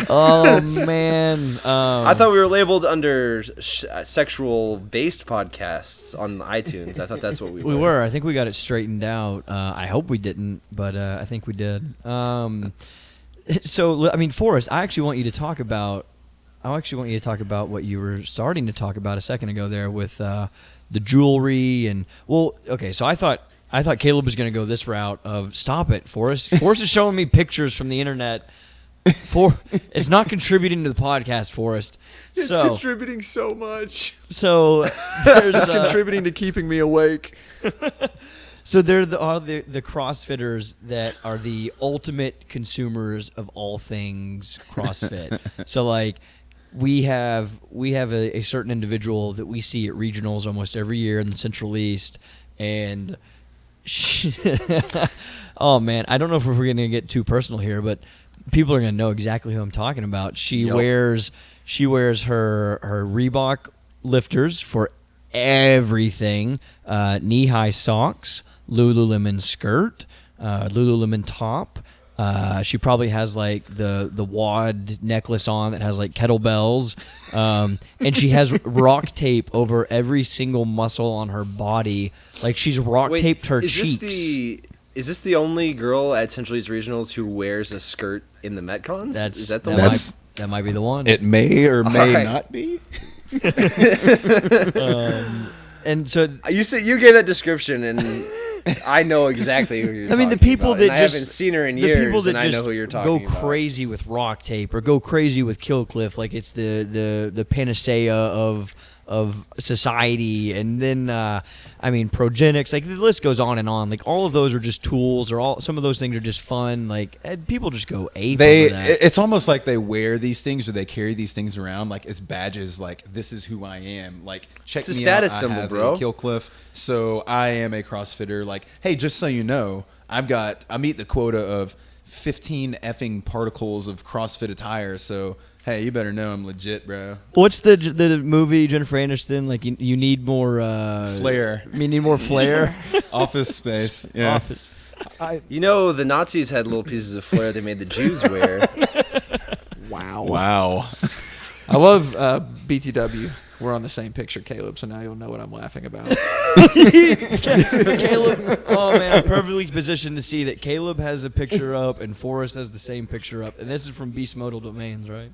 Speaker 2: oh man,
Speaker 4: I thought we were labeled under sexual-based podcasts on iTunes. I thought that's what we were.
Speaker 2: We were. I think we got it straightened out. I hope we didn't, but I think we did. So, I mean, Forrest, I actually want you to talk about what you were starting to talk about a second ago there with the jewelry and okay. So I thought Caleb was going to go this route of stop it, Forrest. Forrest is showing me pictures from the internet. It's not contributing to the podcast, Forrest.
Speaker 3: It's contributing so much.
Speaker 2: So
Speaker 3: it's contributing to keeping me awake.
Speaker 2: So they're the CrossFitters that are the ultimate consumers of all things CrossFit. So like we have a certain individual that we see at regionals almost every year in the Central East, and oh man, I don't know if we're going to get too personal here, but people are going to know exactly who I'm talking about. She wears her Reebok lifters for everything, knee-high socks, Lululemon skirt, Lululemon top. She probably has like the WAD necklace on that has like kettlebells, and she has rock tape over every single muscle on her body. Like she's taped her cheeks.
Speaker 4: Is this the only girl at Central East Regionals who wears a skirt in the Metcons? Is that the one?
Speaker 2: That might be the one.
Speaker 1: It may or may not be.
Speaker 2: And so
Speaker 4: you gave that description, and I know exactly who you're talking about.
Speaker 2: The people that
Speaker 4: I haven't seen her in years, and I know who you're talking about.
Speaker 2: Go crazy with rock tape or go crazy with Kill Cliff, like it's the panacea of society, and then Progenics, like the list goes on and on. Like all of those are just tools, or some of those things are just fun. Like people just go ape over that.
Speaker 1: It's almost like they wear these things or they carry these things around like as badges. Like this is who I am. Like check
Speaker 4: it's
Speaker 1: me
Speaker 4: a status
Speaker 1: out.
Speaker 4: symbol,
Speaker 1: I have
Speaker 4: bro.
Speaker 1: a Kill Cliff, so I am a CrossFitter. Like hey, just so you know, I meet the quota of 15 effing particles of CrossFit attire. So hey, you better know I'm legit, bro.
Speaker 2: What's the movie, Jennifer Aniston? Like, you need more...
Speaker 1: flair.
Speaker 2: You need more flair?
Speaker 1: Office space. Yeah.
Speaker 4: The Nazis had little pieces of flair they made the Jews wear.
Speaker 1: Wow.
Speaker 3: I love BTW. We're on the same picture, Caleb, so now you'll know what I'm laughing about.
Speaker 2: Caleb, oh man, I'm perfectly positioned to see that Caleb has a picture up and Forrest has the same picture up. And this is from Beast Modal Domains, right?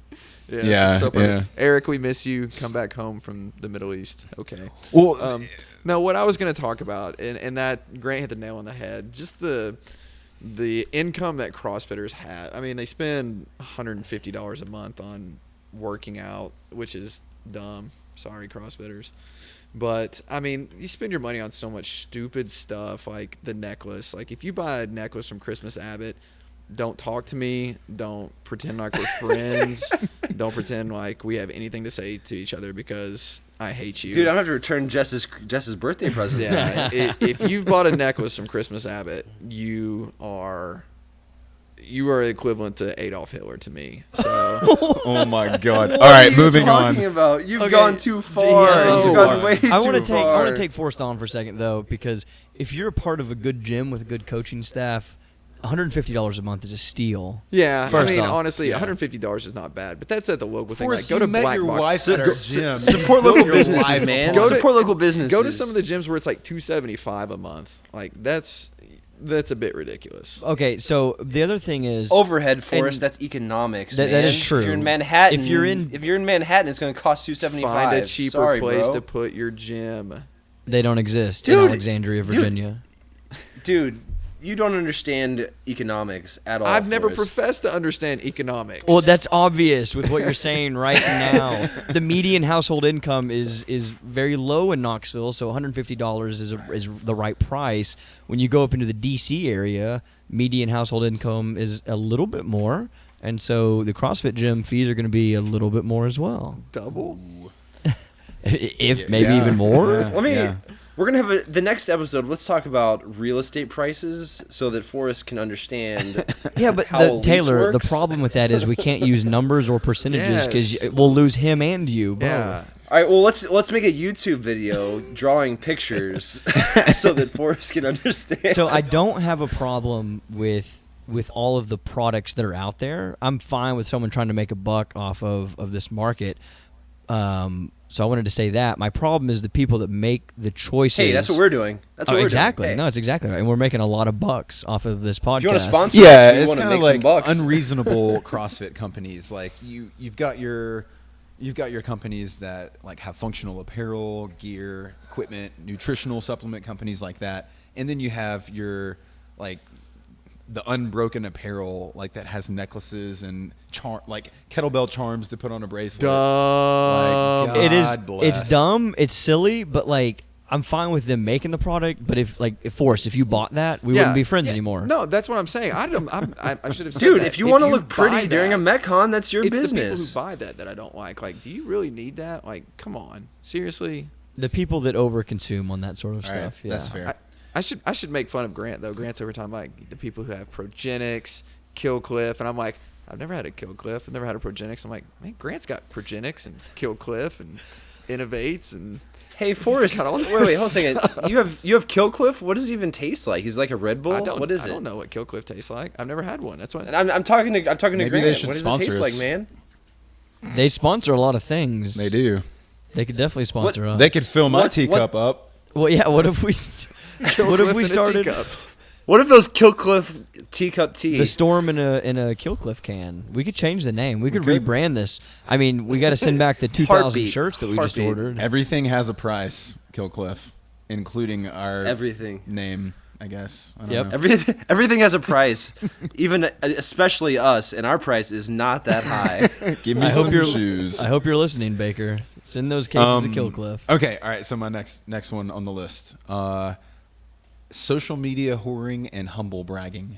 Speaker 3: Yeah. Eric, we miss you. Come back home from the Middle East. Okay.
Speaker 1: Well,
Speaker 3: no, what I was going to talk about, and that Grant hit the nail on the head, just the income that CrossFitters have. I mean, they spend $150 a month on working out, which is dumb. Sorry, CrossFitters. But, I mean, you spend your money on so much stupid stuff, like the necklace. Like, if you buy a necklace from Christmas Abbott, don't talk to me. Don't pretend like we're friends. Don't pretend like we have anything to say to each other because I hate you.
Speaker 4: Dude, I'm going to have to return Jess's birthday present.
Speaker 3: Yeah. If you've bought a necklace from Christmas Abbott, you are equivalent to Adolf Hitler to me. So,
Speaker 1: oh my God! All right, moving on.
Speaker 4: You've gone too far. You've gone way too far.
Speaker 2: I want to take Forrest on for a second though, because if you're a part of a good gym with a good coaching staff, $150 a month is a steal.
Speaker 3: Yeah, honestly, $150 is not bad, but that's at the local thing. Like, go to Black Box.
Speaker 1: At our gym.
Speaker 4: Support local businesses, man. Support local businesses.
Speaker 3: Go to some of the gyms where it's like $275 a month. Like that's a bit ridiculous.
Speaker 2: Okay, so the other thing is
Speaker 4: overhead, Forrest. That's economics.
Speaker 2: That is true.
Speaker 4: If you're in Manhattan, it's going to cost $275.
Speaker 3: Find a cheaper place to put your gym.
Speaker 2: They don't exist in Alexandria, Virginia.
Speaker 4: Dude, you don't understand economics at all.
Speaker 3: I've never professed to understand economics.
Speaker 2: Well, that's obvious with what you're saying right now. The median household income is very low in Knoxville, so $150 is the right price. When you go up into the D.C. area, median household income is a little bit more, and so the CrossFit gym fees are going to be a little bit more as well.
Speaker 3: Double?
Speaker 2: Even more.
Speaker 4: Yeah. We're going to have the next episode, let's talk about real estate prices so that Forrest can understand
Speaker 2: Taylor, the problem with that is we can't use numbers or percentages because we'll lose him and you both.
Speaker 3: Yeah.
Speaker 4: All right, well, let's make a YouTube video drawing pictures so that Forrest can understand.
Speaker 2: So I don't have a problem with all of the products that are out there. I'm fine with someone trying to make a buck off of this market. So I wanted to say that. My problem is the people that make the choices.
Speaker 4: Hey, that's what we're doing. That's what we're
Speaker 2: exactly.
Speaker 4: doing.
Speaker 2: No, it's exactly right. And we're making a lot of bucks off of this podcast.
Speaker 4: If you want to sponsor
Speaker 1: us,
Speaker 4: we
Speaker 1: it's
Speaker 4: want to
Speaker 1: kind of
Speaker 4: make
Speaker 1: like
Speaker 4: some bucks.
Speaker 1: unreasonable CrossFit companies. Like you've got your companies that like have functional apparel, gear, equipment, nutritional supplement companies like that, and then you have your like the unbroken apparel like that has necklaces and like kettlebell charms to put on a bracelet.
Speaker 3: Dumb.
Speaker 1: Like,
Speaker 2: It's dumb. It's silly, but like I'm fine with them making the product, but if you bought that, we wouldn't be friends anymore.
Speaker 3: No, that's what I'm saying. I should have said
Speaker 4: Dude,
Speaker 3: that.
Speaker 4: if you want to look pretty
Speaker 3: buy
Speaker 4: during a
Speaker 3: that,
Speaker 4: MetCon, that's your
Speaker 3: it's
Speaker 4: business.
Speaker 3: the people who buy that I don't like. Like, do you really need that? Like, come on, seriously.
Speaker 2: The people that overconsume on that sort of
Speaker 1: All right,
Speaker 2: stuff. Yeah.
Speaker 1: that's fair.
Speaker 3: I should make fun of Grant though. Grant's every time like the people who have Progenics, Killcliff, and I'm like, I've never had a Killcliff, I've never had a Progenics. I'm like, man, Grant's got Progenics and Killcliff and Innovates and.
Speaker 4: Hey, Forrest. Wait, hold on a second. You have Killcliff? What does it even taste like? He's like a Red Bull? What is it?
Speaker 3: I don't know what Killcliff tastes like. I've never had one. That's what.
Speaker 4: And I'm talking to
Speaker 1: Maybe
Speaker 4: Grant.
Speaker 1: they should
Speaker 4: What does it
Speaker 1: sponsor
Speaker 4: taste
Speaker 1: us.
Speaker 4: like, man?
Speaker 2: They sponsor a lot of things.
Speaker 1: They do.
Speaker 2: They could definitely sponsor us.
Speaker 1: They could fill my teacup up.
Speaker 2: Well, yeah. What if we started
Speaker 4: What if those Killcliff teacup tea?
Speaker 2: the Storm in a Killcliff can? We could change the name. We could rebrand this. I mean, we got to send back the 2,000
Speaker 4: Heartbeat.
Speaker 2: shirts that we just
Speaker 4: Heartbeat.
Speaker 2: ordered.
Speaker 1: Everything has a price, Killcliff, including our
Speaker 4: Everything.
Speaker 1: name, I guess. I don't
Speaker 2: Yep.
Speaker 1: know.
Speaker 4: Everything has a price, especially us, and our price is not that high.
Speaker 1: Give me some shoes.
Speaker 2: I hope you're listening, Baker. Send those cases to Killcliff.
Speaker 1: Okay, all right. So my next one on the list: social media whoring and humble bragging.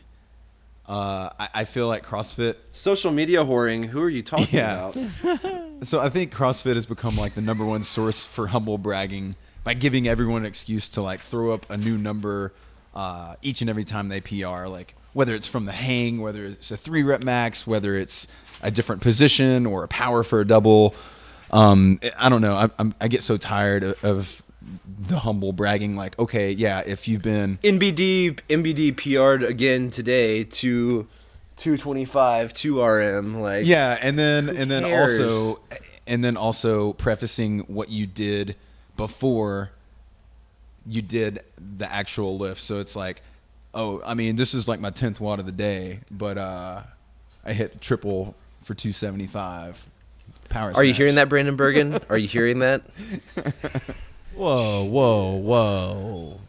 Speaker 1: I feel like CrossFit.
Speaker 4: Social media whoring. Who are you talking about?
Speaker 1: So I think CrossFit has become like the number one source for humble bragging by giving everyone an excuse to like throw up a new number each and every time they PR. Like whether it's from the hang, whether it's a 3-rep max, whether it's a different position or a power for a double. I don't know. I get so tired of the humble bragging. Like, okay, yeah, if you've been
Speaker 4: NBD PR'd again today to 225 2 RM. Like,
Speaker 1: yeah, and then
Speaker 4: cares?
Speaker 1: also prefacing what you did before you did the actual lift. So it's like, oh, I mean, this is like my 10th watt of the day, but I hit triple for 275 power.
Speaker 4: Are you hearing that, Brandon Bergen? Are you hearing that?
Speaker 2: Whoa.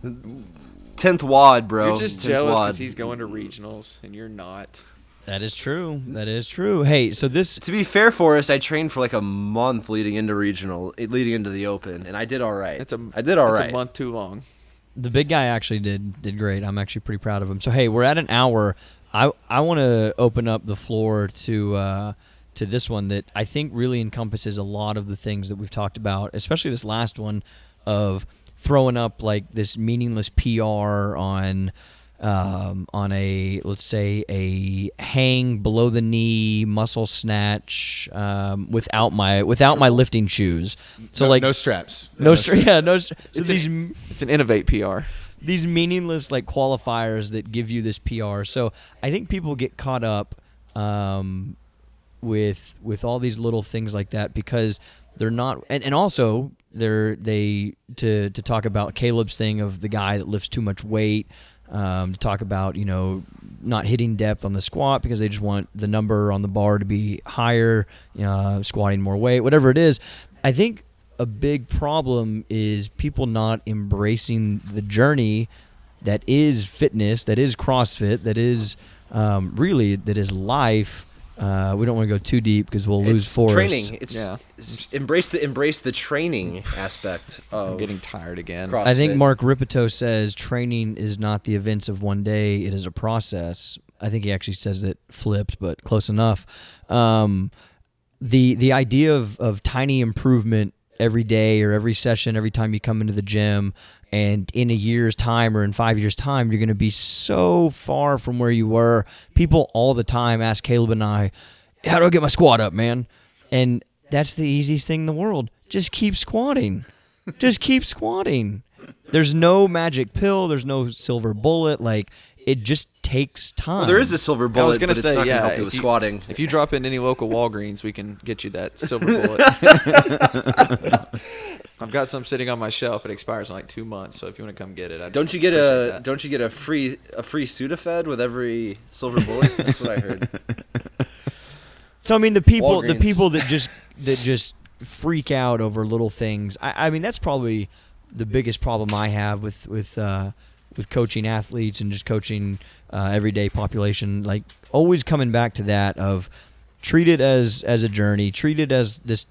Speaker 4: 10th wad, bro.
Speaker 3: You're just
Speaker 4: 10th
Speaker 3: jealous
Speaker 4: wad.
Speaker 3: because he's going to regionals and you're not.
Speaker 2: That is true. Hey, so this...
Speaker 4: To be fair, Forrest, I trained for like a month leading into the open, and I did all right. I did all right.
Speaker 3: It's a month too long.
Speaker 2: The big guy actually did great. I'm actually pretty proud of him. So, hey, we're at an hour. I want to open up the floor to this one that I think really encompasses a lot of the things that we've talked about, especially this last one of throwing up like this meaningless PR on a, let's say, a hang below the knee muscle snatch without my lifting shoes. So
Speaker 1: no straps.
Speaker 2: No straps.
Speaker 3: It's an Innovate PR.
Speaker 2: These meaningless like qualifiers that give you this PR. So I think people get caught up with all these little things like that because they're not, and also they talk about Caleb's thing of the guy that lifts too much weight. To talk about, not hitting depth on the squat because they just want the number on the bar to be higher, squatting more weight, whatever it is. I think a big problem is people not embracing the journey that is fitness, that is CrossFit, that is that is life. We don't want to go too deep because we'll lose Forrest.
Speaker 4: Training. It's embrace the training aspect of
Speaker 3: I'm getting tired again.
Speaker 4: CrossFit.
Speaker 2: I think Mark Ripito says training is not the events of one day; it is a process. I think he actually says it flipped, but close enough. The idea of tiny improvement every day or every session, every time you come into the gym, and in a year's time or in 5 years' time, you're going to be so far from where you were. People all the time ask Caleb and I, how do I get my squat up, man? And that's the easiest thing in the world. Just keep squatting. Just keep squatting. There's no magic pill. There's no silver bullet. Like, it just takes time.
Speaker 4: Well, there is a silver bullet,
Speaker 3: I was gonna
Speaker 4: but
Speaker 3: say,
Speaker 4: it's not going to
Speaker 3: yeah,
Speaker 4: help you with squatting.
Speaker 3: If you drop in any local Walgreens, we can get you that silver bullet. I've got some sitting on my shelf. It expires in like 2 months, so if you want to come get it,
Speaker 4: Don't you get a free Sudafed with every silver bullet? That's what I heard.
Speaker 2: So I mean, the people
Speaker 4: Walgreens.
Speaker 2: that just freak out over little things. I mean, that's probably the biggest problem I have with coaching athletes and just coaching everyday population. Like, always coming back to that of treat it as a journey, treat it as this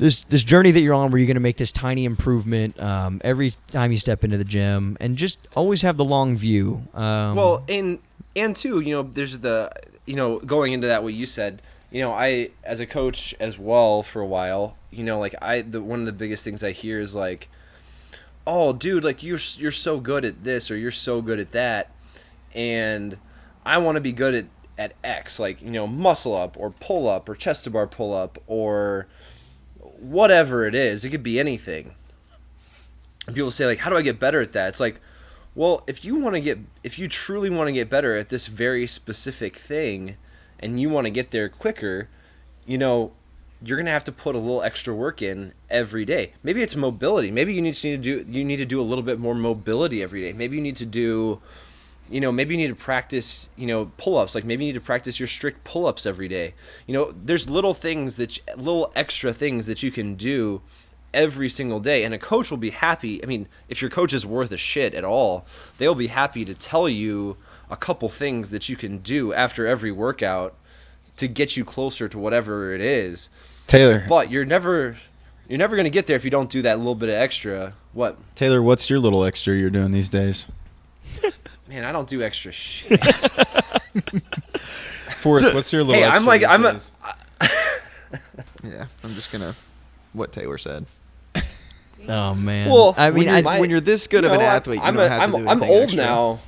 Speaker 2: this journey that you're on, where you're going to make this tiny improvement every time you step into the gym, and just always have the long view.
Speaker 4: Well, and too, there's the, going into that, what you said, I, as a coach as well for a while, like one of the biggest things I hear is like, oh, dude, like you're so good at this, or you're so good at that, and I want to be good at X, like, muscle up or pull up or chest to bar pull up or whatever it is. It could be anything. And people say, like, how do I get better at that? It's like, well, if you truly want to get better at this very specific thing, and you want to get there quicker, you're going to have to put a little extra work in every day. Maybe it's mobility. Maybe you need to do a little bit more mobility every day. Maybe you need to do, maybe you need to practice, pull-ups. Like, maybe you need to practice your strict pull-ups every day. There's little extra things that you can do every single day, and a coach will be happy. I mean, if your coach is worth a shit at all, they'll be happy to tell you a couple things that you can do after every workout to get you closer to whatever it is.
Speaker 1: Taylor.
Speaker 4: But you're never going to get there if you don't do that little bit of extra. What?
Speaker 1: Taylor, what's your little extra you're doing these days?
Speaker 4: Man, I don't do extra shit.
Speaker 1: Forrest, what's your little extra?
Speaker 3: Yeah, I'm just gonna what Taylor said.
Speaker 2: Oh man.
Speaker 3: Well,
Speaker 2: I mean,
Speaker 3: when you're this good of an athlete, you don't have to do
Speaker 4: I'm
Speaker 3: anything
Speaker 4: old
Speaker 3: extra.
Speaker 4: now.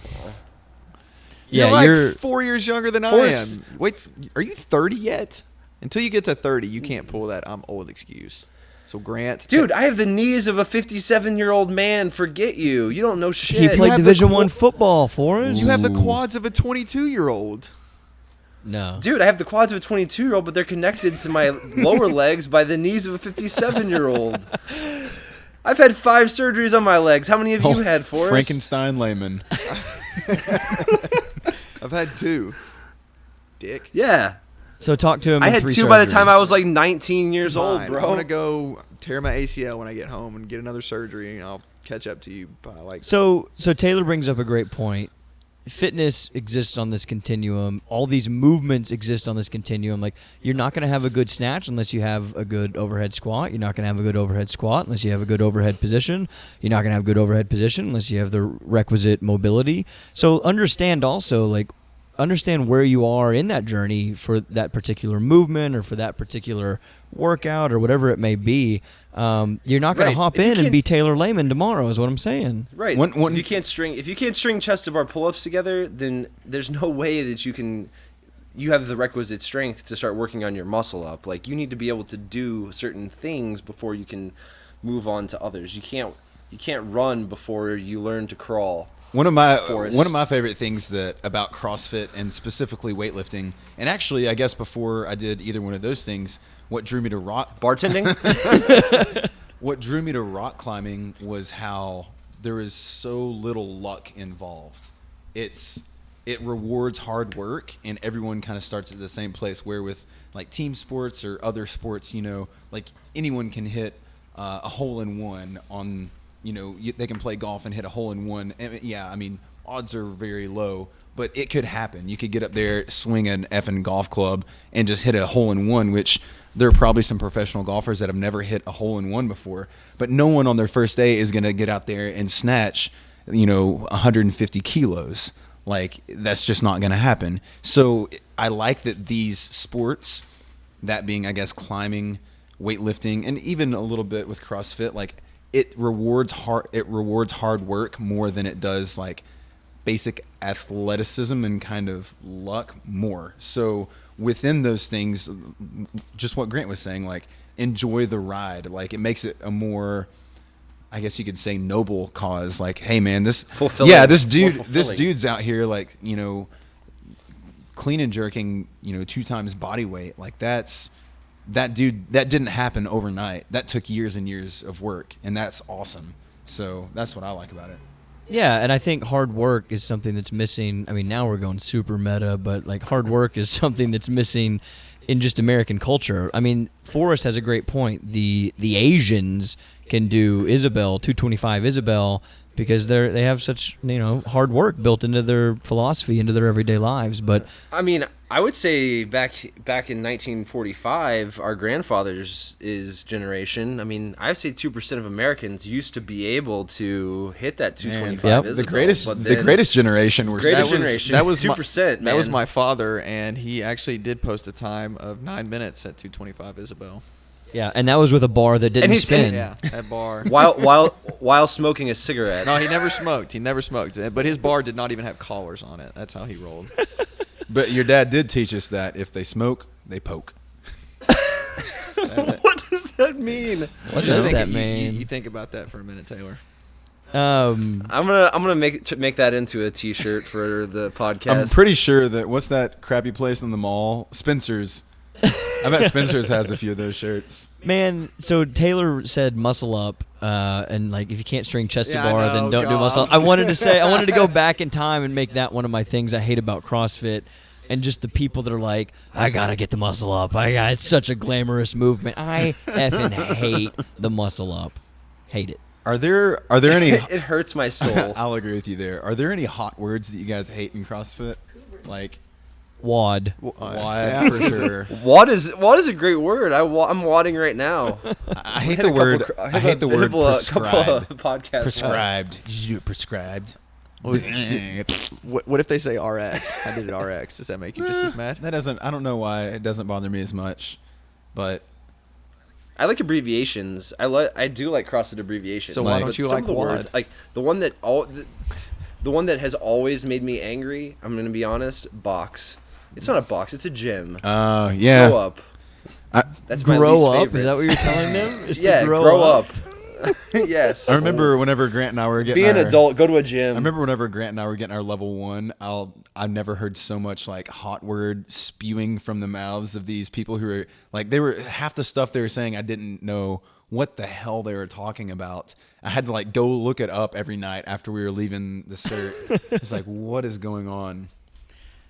Speaker 2: yeah,
Speaker 3: You're like 4 years younger than I
Speaker 4: Forrest-
Speaker 3: am. Wait, are you 30 yet? Until you get to 30, you can't pull that I'm old excuse. So Grant,
Speaker 4: Dude, I have the knees of a 57-year-old man. Forget you. You don't know shit.
Speaker 2: he played
Speaker 3: have the
Speaker 2: Division
Speaker 3: qu-
Speaker 2: I football for us.
Speaker 3: you have the
Speaker 1: Ooh.
Speaker 3: quads of a 22-year-old.
Speaker 2: No.
Speaker 4: Dude, I have the quads of a 22-year-old, but they're connected to my lower legs by the knees of a 57-year-old. I've had 5 surgeries on my legs. How many of you had, Forrest?
Speaker 1: Frankenstein layman.
Speaker 3: I've had 2. Dick.
Speaker 4: Yeah.
Speaker 2: So talk to him.
Speaker 4: I
Speaker 2: in
Speaker 4: had
Speaker 2: 3
Speaker 4: 2 by the time
Speaker 2: surgeries.
Speaker 4: I was like 19 years old,
Speaker 3: Fine.
Speaker 4: bro.
Speaker 3: I'm gonna go tear my ACL when I get home and get another surgery, and I'll catch up to you by like.
Speaker 2: So Taylor brings up a great point. Fitness exists on this continuum. All these movements exist on this continuum. Like, you're not going to have a good snatch unless you have a good overhead squat. You're not going to have a good overhead squat unless you have a good overhead position. You're not going to have a good overhead position unless you have the requisite mobility. So understand where you are in that journey for that particular movement or for that particular workout or whatever it may be. You're not going to hop in and be Taylor Lehman tomorrow, is what I'm saying.
Speaker 4: Right. If you can't string chest to bar pull-ups together, then there's no way that you have the requisite strength to start working on your muscle up. Like, you need to be able to do certain things before you can move on to others. You can't run before you learn to crawl.
Speaker 1: One of my favorite things about CrossFit and specifically weightlifting, and actually I guess before I did either one of those things, what drew me to
Speaker 4: bartending?
Speaker 1: What drew me to rock climbing was how there is so little luck involved. It rewards hard work, and everyone kind of starts at the same place. Where with like team sports or other sports, like anyone can hit a hole in one on. They can play golf and hit a hole in one. Yeah, I mean, odds are very low, but it could happen. You could get up there, swing an effing golf club, and just hit a hole in one, which there are probably some professional golfers that have never hit a hole in one before. But no one on their first day is going to get out there and snatch, 150 kilos. Like, that's just not going to happen. So I like that these sports, that being, I guess, climbing, weightlifting, and even a little bit with CrossFit, like, it rewards hard work more than it does like basic athleticism and kind of luck more. So within those things, just what Grant was saying, like, enjoy the ride. Like, it makes it a more, I guess you could say, noble cause. Like, hey man, this dude's out here, like, clean and jerking, 2 times body weight. Like, that didn't happen overnight. That took years and years of work, and that's awesome. So that's what I like about it.
Speaker 2: Yeah, and I think hard work is something that's missing. I mean, now we're going super meta, but like, hard work is something that's missing in just American culture. I mean, Forrest has a great point. The Asians can do 225 Isabel because they have such hard work built into their philosophy, into their everyday lives. But
Speaker 4: I mean, I would say back in 1945, our grandfathers' generation. I mean, I would say 2% of Americans used to be able to hit that 225.
Speaker 2: Yep.
Speaker 1: The greatest generation were
Speaker 3: That was
Speaker 4: 2%.
Speaker 3: That was my father, and he actually did post a time of 9 minutes at 225 Isabel.
Speaker 2: Yeah, and that was with a bar that didn't spin.
Speaker 3: Yeah, that bar.
Speaker 4: while smoking a cigarette.
Speaker 3: No, he never smoked. But his bar did not even have collars on it. That's how he rolled.
Speaker 1: But your dad did teach us that if they smoke, they poke.
Speaker 4: What does that mean?
Speaker 2: What does that mean?
Speaker 3: You think about that for a minute, Taylor.
Speaker 4: I'm gonna make that into a T-shirt for the podcast.
Speaker 1: I'm pretty sure that what's that crappy place in the mall? Spencer's. I bet Spencer's has a few of those shirts.
Speaker 2: Man, so Taylor said muscle up, and like if you can't string chest to
Speaker 3: Yeah, I
Speaker 2: bar,
Speaker 3: know,
Speaker 2: then don't do
Speaker 3: God.
Speaker 2: muscle up. I wanted to go back in time and make that one of my things I hate about CrossFit, and just the people that are like, I gotta get the muscle up. It's such a glamorous movement. I effing hate the muscle up. Hate it.
Speaker 1: Are there any?
Speaker 4: It hurts my soul.
Speaker 1: I'll agree with you there. Are there any hot words that you guys hate in CrossFit? Like
Speaker 2: WAD.
Speaker 1: WAD for sure.
Speaker 4: WAD is a great word. I'm wadding right now.
Speaker 1: I hate the word. I hate the word prescribed.
Speaker 4: Podcast
Speaker 1: Prescribed. Did you do it prescribed?
Speaker 3: What if they say RX? I did it RX. Does that make you just as mad?
Speaker 1: That doesn't. I don't know why it doesn't bother me as much, but
Speaker 4: I like abbreviations. I do like CrossFit abbreviations.
Speaker 3: So why don't you like
Speaker 4: the
Speaker 3: WAD?
Speaker 4: words, like the one that has always made me angry? I'm gonna be honest. Box. It's not a box. It's a gym.
Speaker 1: Yeah.
Speaker 4: Grow up. That's my
Speaker 2: Grow
Speaker 4: least
Speaker 2: up?
Speaker 4: favorite.
Speaker 2: Is that what you're telling them? Is to
Speaker 4: Yeah. Grow up. Yes.
Speaker 1: I remember whenever Grant and I were getting
Speaker 4: Be an adult. Go to a gym.
Speaker 1: I remember whenever Grant and I were getting our level 1, I've never heard so much like hot word spewing from the mouths of these people who are like, they were half the stuff they were saying I didn't know what the hell they were talking about. I had to like go look it up every night after we were leaving the cert. It's like, what is going on?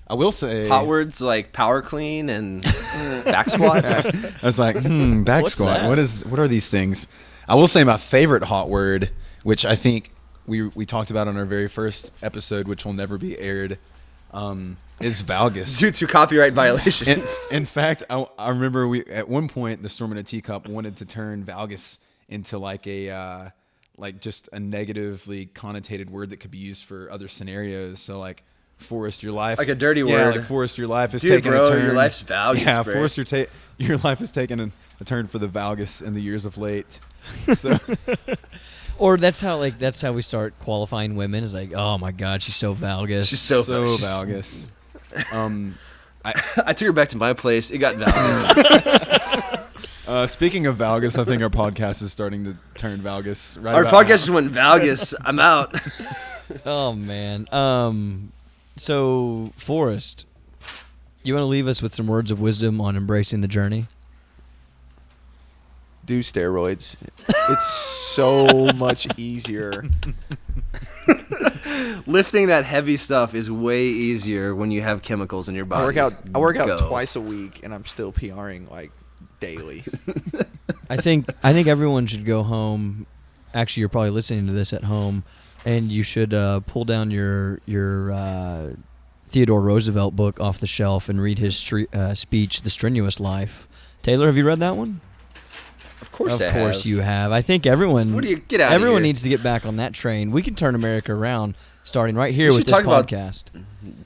Speaker 1: I will say
Speaker 4: hot words like power clean and back squat.
Speaker 1: I was like, back
Speaker 2: What's
Speaker 1: squat.
Speaker 2: that?
Speaker 1: What are these things? I will say my favorite hot word, which I think we talked about on our very first episode, which will never be aired, is valgus.
Speaker 4: Due to copyright violations.
Speaker 1: In fact, I remember at one point the Storm in a Teacup wanted to turn valgus into like a just a negatively connotated word that could be used for other scenarios. So like forest your life,
Speaker 4: like a dirty
Speaker 1: yeah,
Speaker 4: word.
Speaker 1: like forest your life is
Speaker 4: Dude,
Speaker 1: taking
Speaker 4: bro,
Speaker 1: a turn.
Speaker 4: your life's valgus.
Speaker 1: Yeah,
Speaker 4: bro.
Speaker 1: forest your life has taken a turn for the valgus in the years of late. So.
Speaker 2: Or that's how we start qualifying women. Is like, oh my God, she's so valgus.
Speaker 4: She's so
Speaker 1: valgus.
Speaker 4: I took her back to my place. It got valgus.
Speaker 1: Speaking of valgus, I think our podcast is starting to turn valgus. Right
Speaker 4: Our
Speaker 1: about
Speaker 4: podcast
Speaker 1: now.
Speaker 4: just went valgus. I'm out.
Speaker 2: Oh man. So Forrest, you want to leave us with some words of wisdom on embracing the journey?
Speaker 3: Do steroids. It's so much easier.
Speaker 4: Lifting that heavy stuff is way easier when you have chemicals in your body.
Speaker 3: I work out
Speaker 4: Go.
Speaker 3: twice a week, and I'm still PRing like daily.
Speaker 2: I think everyone should go home. Actually, you're probably listening to this at home, and you should pull down your Theodore Roosevelt book off the shelf and read his speech, "The Strenuous Life." Taylor, have you read that one?
Speaker 4: Of course,
Speaker 2: Of course you have. I think everyone.
Speaker 4: What do you get out of
Speaker 2: Everyone
Speaker 4: here?
Speaker 2: needs to get back on that train. We can turn America around, starting right here
Speaker 4: We
Speaker 2: with
Speaker 4: should
Speaker 2: this
Speaker 4: talk about-
Speaker 2: podcast.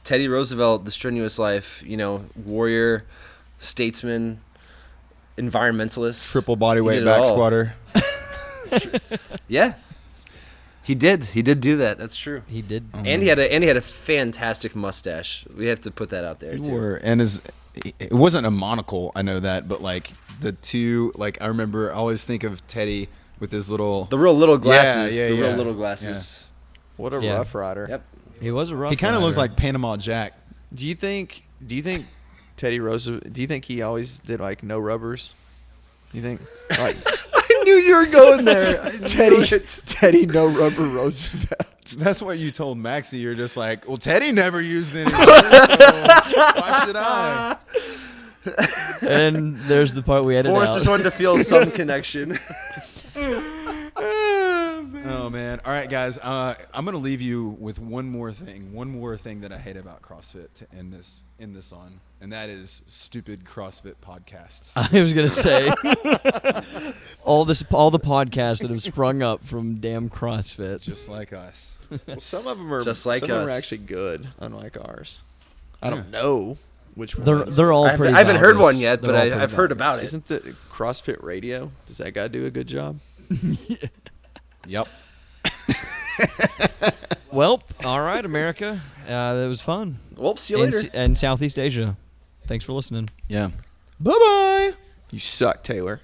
Speaker 4: Teddy Roosevelt, The Strenuous Life. Warrior, statesman, environmentalist,
Speaker 1: triple body
Speaker 4: He
Speaker 1: weight
Speaker 4: did it
Speaker 1: back
Speaker 4: all.
Speaker 1: squatter.
Speaker 4: Yeah, he did. He did do that. That's true.
Speaker 2: He did.
Speaker 4: And he had a fantastic mustache. We have to put that out there too.
Speaker 1: It wasn't a monocle, I know that, but like the two, like I remember, I always think of Teddy with his little.
Speaker 4: The real little glasses.
Speaker 1: Yeah,
Speaker 4: the
Speaker 1: yeah.
Speaker 4: real little glasses.
Speaker 3: What a
Speaker 2: Yeah.
Speaker 3: rough rider.
Speaker 4: Yep.
Speaker 2: He was a rough.
Speaker 1: He kind of looks
Speaker 2: rider.
Speaker 1: like Panama Jack.
Speaker 3: Do you think Teddy Roosevelt? Do you think he always did like no rubbers? Do you think like
Speaker 4: I knew you were going there.
Speaker 3: Teddy no rubber Roosevelt?
Speaker 1: That's what you told Maxie. You're just like, well, Teddy never used any. So why should I?
Speaker 2: And there's the part we edited
Speaker 4: Forrest
Speaker 2: out.
Speaker 4: just wanted to feel some connection.
Speaker 1: Oh Oh man! All right, guys. I'm gonna leave you with one more thing that I hate about CrossFit to end this on, and that is stupid CrossFit podcasts.
Speaker 2: I was gonna say all the podcasts that have sprung up from damn CrossFit.
Speaker 1: Just like us.
Speaker 3: Well, some of them are
Speaker 4: Just like
Speaker 3: some of them are
Speaker 4: us.
Speaker 3: actually good, unlike ours. I don't know which
Speaker 2: They're
Speaker 3: ones.
Speaker 2: they're all
Speaker 4: I
Speaker 2: pretty.
Speaker 4: haven't heard
Speaker 2: bogus.
Speaker 4: one yet,
Speaker 2: They're
Speaker 4: but
Speaker 2: all pretty
Speaker 4: I've heard
Speaker 2: bogus.
Speaker 4: about it.
Speaker 3: Isn't the CrossFit Radio? Does that guy do a good job?
Speaker 1: Yep.
Speaker 2: Well, all right, America. That was fun.
Speaker 4: Well, see you later.
Speaker 2: And Southeast Asia. Thanks for listening.
Speaker 1: Yeah. Bye bye.
Speaker 3: You suck, Taylor.